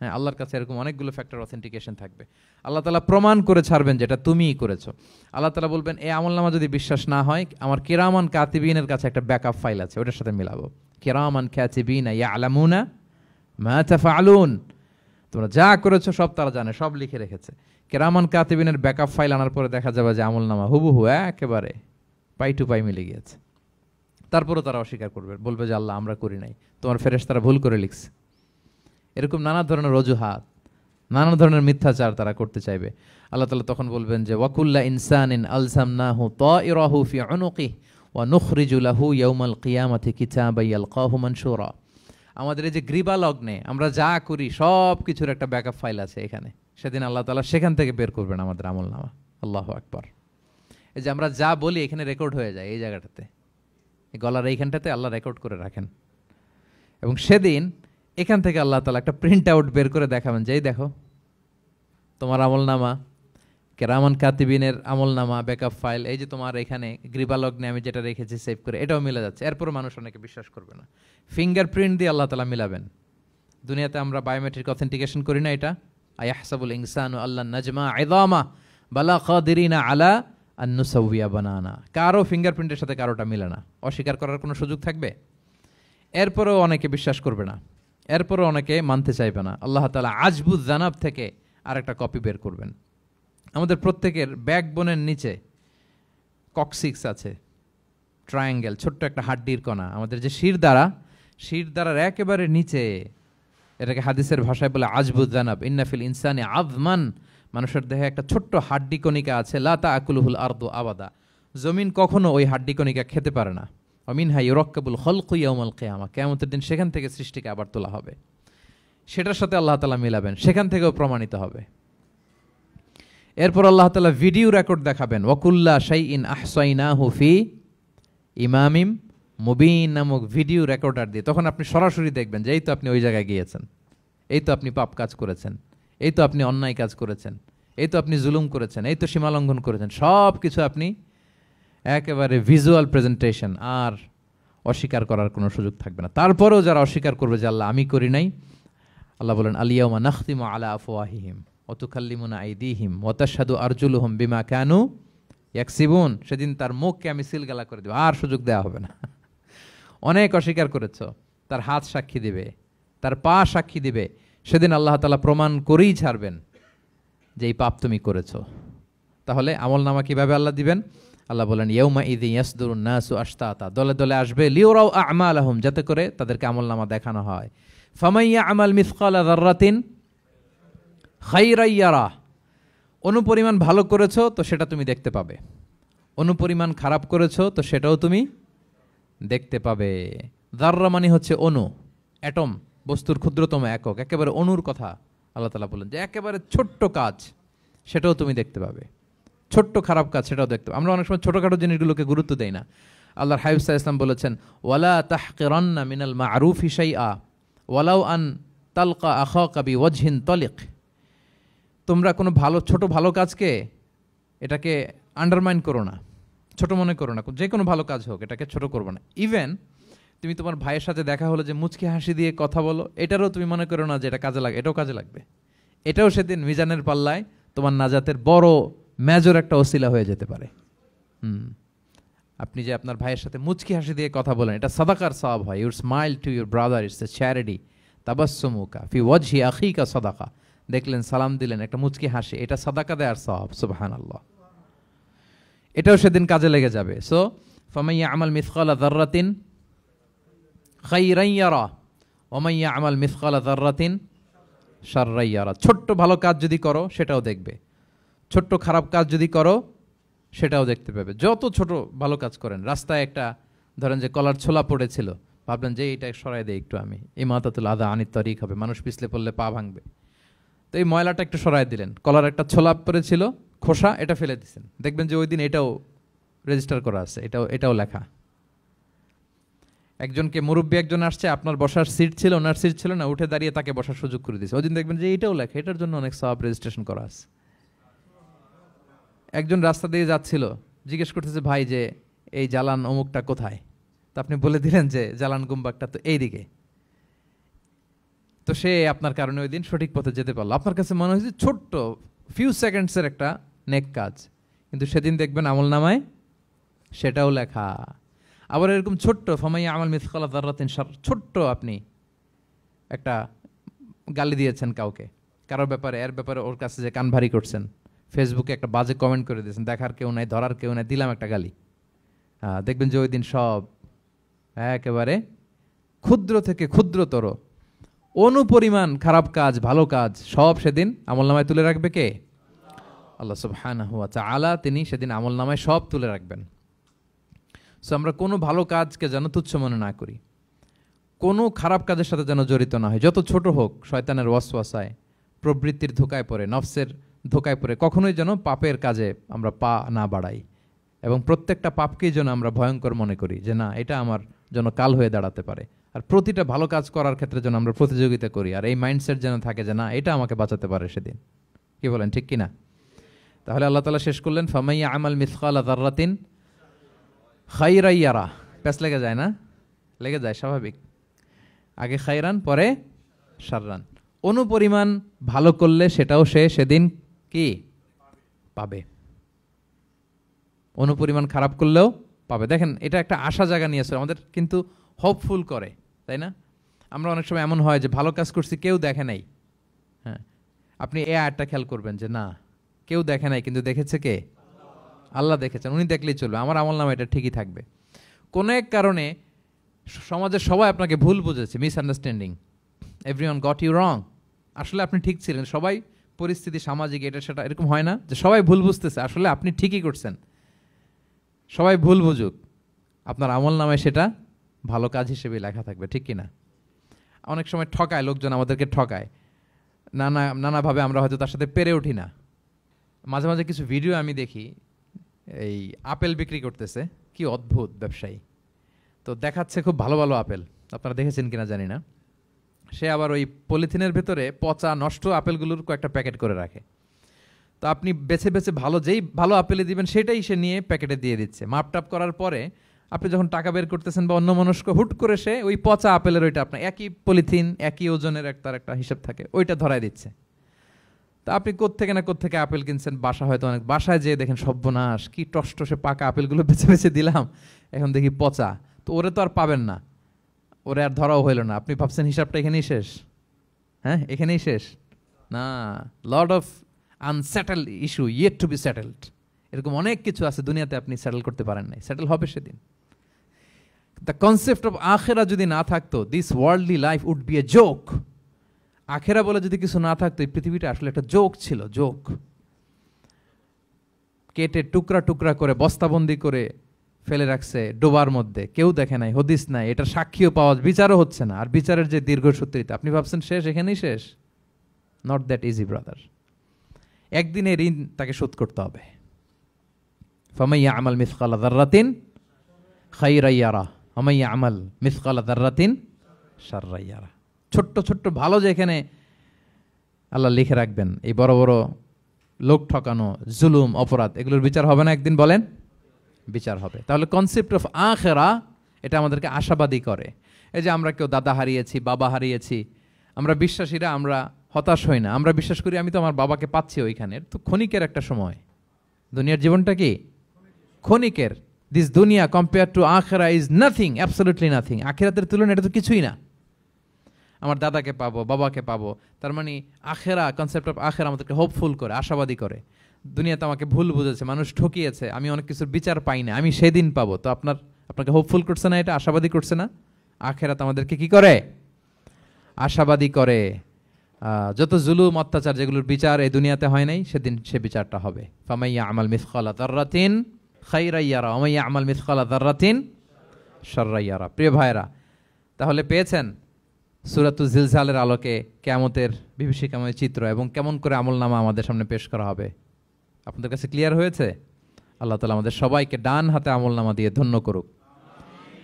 হ্যাঁ, আল্লাহর কাছে এরকম অনেকগুলো ফ্যাক্টর অথেন্টিকেশন থাকবে। আল্লাহ তাআলা প্রমাণ করে ছাড়বেন যেটা তুমিই করেছো। আল্লাহ তাআলা বলবেন এই আমলনামা যদি বিশ্বাস না হয়, আমার কিরামান কাতিবিনের কাছে একটা ব্যাকআপ ফাইল আছে, ওটার সাথে মিলাবো। কিরামান কাতিবিনা ইয়ালামুনা মা তাফআলুন, তোমরা যা করেছো সব তারা জানে, সব লিখে রেখেছে। কিরামান কাতিবিনের ব্যাকআপ ফাইল আনার পরে দেখা যাবে যে আমলনামা হুবহু একেবারে পাই টু পাই মিলে গিয়েছে। তারপরও তারা অস্বীকার করবে, বলবে যে আল্লাহ আমরা করি নাই, তোমার ফেরেশতারা ভুল করে লিখছে। এরকম নানা ধরনের অজুহাত, নানা ধরনের মিথ্যাচার তারা করতে চাইবে। আল্লাহ তাআলা তখন বলবেন যে ওয়াকুল্লা ইনসানিন আলজামনাহু তাইরাহু ফি উনুকিহি ওয়া নুখরিজু লাহু ইয়াউমাল কিয়ামাতি কিতাবান ইয়ালকাহু মানশুরা। আমাদের এই যে গ্রীবা লগ্নে আমরা যা করি সব কিছুর একটা ব্যাকআপ ফাইল আছে এখানে। সেদিন আল্লাহ তাআলা সেখান থেকে বের করবেন আমাদের আমলনামা। আল্লাহু আকবার। এই যে আমরা যা বলি এখানে রেকর্ড হয়ে যায়, এই জায়গাটাতে, এই গলার এইখানটাতে আল্লাহ রেকর্ড করে রাখেন। এবং সেদিন এখান থেকে আল্লাহ তাআলা একটা প্রিন্ট আউট বের করে দেখাবেন যে এই দেখো তোমার আমলনামা, কিরামান কাতিবিনের আমলনামা ব্যাকআপ ফাইল, এই যে তোমার এখানে গ্রীবালগ্নে আমি যেটা রেখেছি সেভ করে, এটাও মিলে যাচ্ছে। এরপর মানুষ অনেকে বিশ্বাস করবে না। ফিঙ্গারপ্রিন্ট দিয়ে আল্লাহ তাআলা মিলাবেন। দুনিয়াতে আমরা বায়োমেট্রিক অথেন্টিকেশন করি না, এটা আয়াহসাবুল ইনসানু আল্লাহ নাজমা ইযামা বালা কাদিরিনা আলা আন নুসাউইয়া বানানা। কারো ফিঙ্গারপ্রিন্টের সাথে কারোটা মিলে না, অস্বীকার করার কোনো সুযোগ থাকবে? এরপরেও অনেকে বিশ্বাস করবে না, এরপরও অনেকে মানতে চাইবে না। আল্লাহ তাআলা আজবুজ জানাব থেকে আরেকটা কপি বের করবেন। আমাদের প্রত্যেকের ব্যাকবোনের নিচে কক্সিক্স আছে, ট্রায়াঙ্গেল, ছোট্ট একটা হাড্ডির কণা, আমাদের যে শিরদাঁড়ার একেবারে নিচে, এটাকে হাদিসের ভাষায় বলে আজবুজ জানাব। ইন্নাফিল ইনসানি আযমান, মানুষের দেহে একটা ছোট্ট হাড্ডি কণিকা আছে, লা তাআকুলুহুল আরদু আবাদা, জমিন কখনো ওই হাড্ডি কণিকা খেতে পারে না। মিনহা ইউরাক্কাবুল খালকু ইয়াউমাল কিয়ামা, কিয়ামতের দিন সেখান থেকে সৃষ্টিকে আবার তোলা হবে। সেটার সাথে আল্লাহ তাআলা মিলাবেন, সেখান থেকেও প্রমাণিত হবে। এরপর আল্লাহ তাআলা ভিডিও রেকর্ড দেখাবেন। ওয়াকুল্লা শাইইন আহসাইনাহু ফি ইমামিম মুবিন নামক ভিডিও রেকর্ডার দিয়ে, তখন আপনি সরাসরি দেখবেন যে এই তো আপনি ওই জায়গায় গিয়েছেন, এই তো আপনি পাপ কাজ করেছেন, এই তো আপনি অন্যায় কাজ করেছেন, এই তো আপনি জুলুম করেছেন, এই তো সীমালঙ্ঘন করেছেন, সব কিছু আপনি একেবারে ভিজুয়াল প্রেজেন্টেশন, আর অস্বীকার করার কোনো সুযোগ থাকবে না। তারপরেও যারা অস্বীকার করবে যে আল্লাহ আমি করি নাই, আল্লাহ বলেন আলিয়াউমা নাখতিমু আলা আফওয়াহিহিম ওয়া তুকাল্লিমুনা আইদিহিম ওয়া তাশহাদু আরজুলুহুম বিমা কানু ইয়াকসিবুন। সেদিন তার মুখকে আমি সিলগালা করে দেব, আর সুযোগ দেওয়া হবে না। অনেক অস্বীকার করেছো, তার হাত সাক্ষী দিবে, তার পা সাক্ষী দিবে। সেদিন আল্লাহ তাআলা প্রমাণ করেই ছাড়বেন যে এই পাপ তুমি করেছো। তাহলে আমলনামা কিভাবে আল্লাহ দিবেন? আল্লাহ বলেন ইয়াউমা ইযি ইয়াসদুরুন নাসু আশতাতা, দলে দলে আসবে, লিউরাউ আ'মালাহুম, যাতে করে তাদেরকে আমলনামা দেখানো হয়। ফামাইয়া আমাল মিসকালা যাররাতিন খাইরান ইয়ারা, অনুপরিমাণ ভালো করেছো তো সেটা তুমি দেখতে পাবে, অনুপরিমাণ খারাপ করেছো তো সেটাও তুমি দেখতে পাবে। যাররা মানে হচ্ছে অণু, অ্যাটম, বস্তুর ক্ষুদ্রতম একক, একেবারে অণুর কথা আল্লাহ তাআলা বলেন যে একেবারে ছোট্ট কাজ সেটাও তুমি দেখতে পাবে, ছোট্ট খারাপ কাজ সেটাও দেখতে পাবে। আমরা অনেক সময় ছোটখাটো জিনিসগুলোকে গুরুত্ব দেই না। আল্লাহর হাবিব সাল্লাল্লাহু আলাইহি ওয়াসাল্লাম বলেছেন ওয়ালা তাহকিরান্না মিনাল মা'রুফি শাইআ ওয়ালাউ আন তালকা আখাকা বিওয়াজহিন তালিক, তোমরা কোনো ছোট ভালো কাজকে এটাকে আন্ডারমাইন করো না, ছোট মনে করো না। যে কোনো ভালো কাজ হোক এটাকে ছোট করবো না। ইভেন তুমি তোমার ভাইয়ের সাথে দেখা হলো যে মুচকি হাসি দিয়ে কথা বলো, এটারও তুমি মনে করো না যে এটা কাজে লাগে, এটাও কাজে লাগবে। এটাও সেদিন মিজানের পাল্লায় তোমার নাজাতের বড় মেজর একটা ওসিলা হয়ে যেতে পারে। আপনি যে আপনার ভাইয়ের সাথে মুচকি হাসি দিয়ে কথা বলেন, এটা সাদাকার সওয়াব হয়। Your smile to your brother, it's a charity. তাবাসসুমুকা ফি ওয়াজহি আখিকা সাদাকা, দেখলেন সালাম দিলেন, একটা মুচকি হাসি, এটা সাদাকা দেওয়ার সওয়াব। সুবহানাল্লাহ, এটাও সেদিন কাজে লেগে যাবে। সো ফামাইয়া আমাল মিসকালা যাররাতিন খাইরান ইয়ারা ওয়া মাইয়া আমাল মিসকালা যাররাতিন শাররান ইয়ারা, ছোট্ট ভালো কাজ যদি করো সেটাও দেখবে, ছোট্ট খারাপ কাজ যদি করো সেটাও দেখতে পাবে। যত ছোট ভালো কাজ করেন, রাস্তায় একটা ধরেন যে কলার ছোলা পড়েছিল, ভাবলেন যে এইটা সরাই দেয় একটু, আমি ইমাতাতুল আদা আনিত তরিক হবে, মানুষ পিছলে পড়লে পা ভাঙবে, তো এই ময়লাটা একটু সরাই দিলেন। কলার একটা ছোলা পড়েছিল, খোসা এটা ফেলে দিচ্ছেন, দেখবেন যে ওই দিন এটাও রেজিস্টার করা আছে, এটাও লেখা। একজনকে মুরব্বী একজন আসছে, আপনার বসার সিট ছিল, ওনার সিট ছিল না, উঠে দাঁড়িয়ে তাকে বসার সুযোগ করে দিয়েছে, ওই দিন দেখবেন যে এটাও লেখা, এটার জন্য অনেক সওয়াব রেজিস্ট্রেশন করা আছে। একজন রাস্তা দিয়ে যাচ্ছিল, জিজ্ঞেস করতেছে ভাই যে এই জালান অমুকটা কোথায়, তো আপনি বলে দিলেন যে জালান গুম্বাকটা তো এইদিকে, তো সে আপনার কারণে ওই দিন সঠিক পথে যেতে পারলো। আপনার কাছে মনে হয়েছে ছোট্ট ফিউ সেকেন্ডসের একটা নেক কাজ, কিন্তু সেদিন দেখবেন আমল নামায় সেটাও লেখা। আবার এরকম ছোট্ট ফামাইয়া আমাল মিসকালা যাররাতিন শার, ছোট্ট আপনি একটা গালি দিয়েছেন কাউকে, কারোর ব্যাপারে, এর ব্যাপারে ওর কাছে যে কান ভারী করছেন, ফেসবুকে একটা বাজে কমেন্ট করে দিয়েছেন, দেখার কেউ নাই, ধরার কেউ নাই, দিলাম একটা গালি, দেখবেন যে ওই দিন সব একেবারে ক্ষুদ্র থেকে ক্ষুদ্রতর অনুপরিমাণ খারাপ কাজ, ভালো কাজ সব সেদিন আমলনামায় তুলে রাখবে কে? আল্লাহ সুবহানাহু ওয়া তাআলা, তিনি সেদিন আমলনামায় সব তুলে রাখবেন। সো আমরা কোনো ভালো কাজকে যেন তুচ্ছ মনে না করি, কোনো খারাপ কাজের সাথে যেন জড়িত না হয়, যত ছোট হোক। শয়তানের ওয়াসওয়াসায়, প্রবৃত্তির ধোকায় পড়ে, নফসের ধোকায় পড়ে কখনোই যেন পাপের কাজে আমরা পা না বাড়াই, এবং প্রত্যেকটা পাপকেই যেন আমরা ভয়ঙ্কর মনে করি যে না, এটা আমার জন্য কাল হয়ে দাঁড়াতে পারে। আর প্রতিটা ভালো কাজ করার ক্ষেত্রে যেন আমরা প্রতিযোগিতা করি, আর এই মাইন্ডসেট যেন থাকে যে না, এটা আমাকে বাঁচাতে পারে সেদিন। কি বলেন, ঠিক কিনা? তাহলে আল্লাহ তাআলা শেষ করলেন ফামাইয়া আমাল মিসকালা যাররাতিন খাইরান ইয়ারা। প্যাস লেগে যায় না? লেগে যায়, স্বাভাবিক। আগে খাইরান, পরে শাররান। অনুপরিমাণ ভালো করলে সেটাও সে সেদিন কি পাবে, অনুপরিমাণ খারাপ করলেও পাবে। দেখেন, এটা একটা আশা জায়গা নিয়েছে আমাদের, কিন্তু হোপফুল করে, তাই না? আমরা অনেক সময় এমন হয় যে ভালো কাজ করছি, কেউ দেখে নাই। হ্যাঁ, আপনি এই আয়াতটা খেয়াল করবেন যে না, কেউ দেখে নাই, কিন্তু দেখেছে কে? আল্লাহ দেখেছেন, উনি দেখলেই চলবে, আমার আমলনামা এটা ঠিকই থাকবে। কোনো এক কারণে সমাজের সবাই আপনাকে ভুল বুঝেছে, misunderstanding, everyone got you wrong, আসলে আপনি ঠিক ছিলেন। সবাই পরিস্থিতি, সামাজিক, এটা সেটা, এরকম হয় না যে সবাই ভুল বুঝতেছে, আসলে আপনি ঠিকই করছেন। সবাই ভুল বুঝুক, আপনার আমলনামায় সেটা ভালো কাজ হিসেবে লেখা থাকবে, ঠিক কিনা? অনেক সময় ঠকায় লোকজন, আমাদেরকে ঠকায় নানাভাবে, আমরা হয়তো তার সাথে পেরে উঠি না। মাঝে মাঝে কিছু ভিডিও আমি দেখি, এই আপেল বিক্রি করতেছে, কি অদ্ভুত ব্যবসায়ী, তো দেখাচ্ছে খুব ভালো ভালো আপেল, আপনারা দেখেছেন কিনা জানি না। সে আবার ওই পলিথিনের ভেতরে পচা নষ্ট আপেলগুলোর কয়েকটা প্যাকেট করে রাখে, তো আপনি বেছে বেছে যেই ভালো আপেলে দিবেন সেটাই সে নিয়ে প্যাকেটে দিয়ে দিচ্ছে। মাপটাপ করার পরে আপনি যখন টাকা বের করতেছেন বা অন্যমনস্ক, হুট করে সে ওই পচা আপেলের ওইটা, আপনার একই পলিথিন, একই ওজনের তার একটা হিসাব থাকে, ওইটা ধরাই দিচ্ছে। তা আপনি কোত্থেকে আপেল কিনছেন, বাসা হয়তো অনেক, বাসায় যেয়ে দেখেন সর্বনাশ, কি টসটসে পাকা আপেলগুলো বেছে বেছে দিলাম, এখন দেখি পচা, তো ওরে তো আর পাবেন না, ওরে আর ধরাও হইল না। আপনি ভাবছেন হিসাবটা এখানেই শেষ? হ্যাঁ, এখানেই শেষ না, lot of unsettled issue yet to be settled. এরকম অনেক কিছু আছে দুনিয়াতে আপনি সেটেল করতে পারেন নাই, সেটেল হবে সেদিন। দ্য কনসেপ্ট অফ আখেরা যদি না থাকতো, this worldly life would be a joke. আখেরা বলে যদি কিছু না থাকতো, এই পৃথিবীটা আসলে একটা জোক ছিল, জোক। কেটে টুকরা টুকরা করে বস্তাবন্দি করে ফেলে রাখছে ডোবার মধ্যে, কেউ দেখে নাই, হদিস নাই, এটার সাক্ষীও পাওয়া, বিচারও হচ্ছে না। আর বিচারের যে দীর্ঘসূত্রিতা, আপনি ভাবছেন শেষ, এখানেই শেষ? Not that easy brother. একদিনে ঋণ তাকে শোধ করতে হবে। ফামাইয়া আমাল মিসকালা যাররাতিন খাইরান ইয়ারা ওমাইয়া আমাল মিসকালা যাররাতিন শাররান ইয়ারা। ছোট্ট ছোট্ট ভালো যেখানে আল্লাহ লিখে রাখবেন, এই বড় বড় লোক ঠকানো, জুলুম, অপরাধ, এগুলোর বিচার হবে না একদিন? বলেন, বিচার হবে। তাহলে কনসেপ্ট অফ আখেরা, এটা আমাদেরকে আশাবাদী করে। এই যে আমরা কেউ দাদা হারিয়েছি, বাবা হারিয়েছি, আমরা বিশ্বাসীরা আমরা হতাশ হই না, আমরা বিশ্বাস করি আমি তো আমার বাবাকে পাচ্ছি ওইখানে, তো ক্ষণিকের একটা সময়। দুনিয়ার জীবনটা কি ক্ষণিকের। দিস দুনিয়া কম্পেয়ার টু আখেরা ইজ নাথিং, অ্যাবসলিউটলি নাথিং। আখেরাতের তুলনায় এটা তো কিছুই না। আমার দাদাকে পাবো, বাবাকে পাবো, তার মানে আখেরা, কনসেপ্ট অফ আখেরা আমাদেরকে হোপফুল করে, আশাবাদী করে। দুনিয়াতে আমাকে ভুল বুঝেছে, মানুষ ঠকিয়েছে, আমি অনেক কিছুর বিচার পাই না, আমি সেদিন পাবো, তো আপনাকে হোপফুল করছে না, এটা আশাবাদী করছে না? আখেরাত আমাদেরকে কি করে? আশাবাদী করে। যত জুলুম, অত্যাচার, যেগুলোর বিচার এই দুনিয়াতে হয় নাই, সেদিন সে বিচারটা হবে। ফামাইয়া আমাল মিসকালা যাররাতিন খাইরান ইয়ারা ওমাইয়া আমাল মিসকালা যাররাতিন শাররান ইয়ারা। প্রিয় ভাইরা, তাহলে পেয়েছেন সূরাতুজ জিলজালের আলোকে কিয়ামতের বিভীষিকাময় চিত্র এবং কেমন করে আমলনামা আমাদের সামনে পেশ করা হবে। আপনাদের কাছে ক্লিয়ার হয়েছে? আল্লাহ তাআলা আমাদের সবাইকে ডান হাতে আমলনামা দিয়ে ধন্য করুক।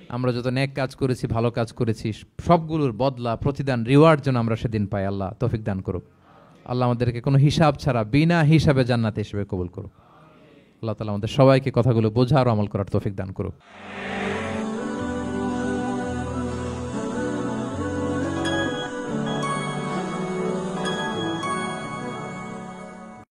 আমরা যত নেক কাজ করেছি, ভালো কাজ করেছি, সবগুলোর বদলা, প্রতিদান, রিওয়ার্ড যেন আমরা সেদিন পাই। আল্লাহ তৌফিক দান করুক। আল্লাহ আমাদেরকে কোনো হিসাব ছাড়া বিনা হিসাবে জান্নাতে হিসেবে কবুল করুক। আল্লাহ তাআলা আমাদের সবাইকে কথাগুলো বোঝা আর আমল করার তৌফিক দান করুক।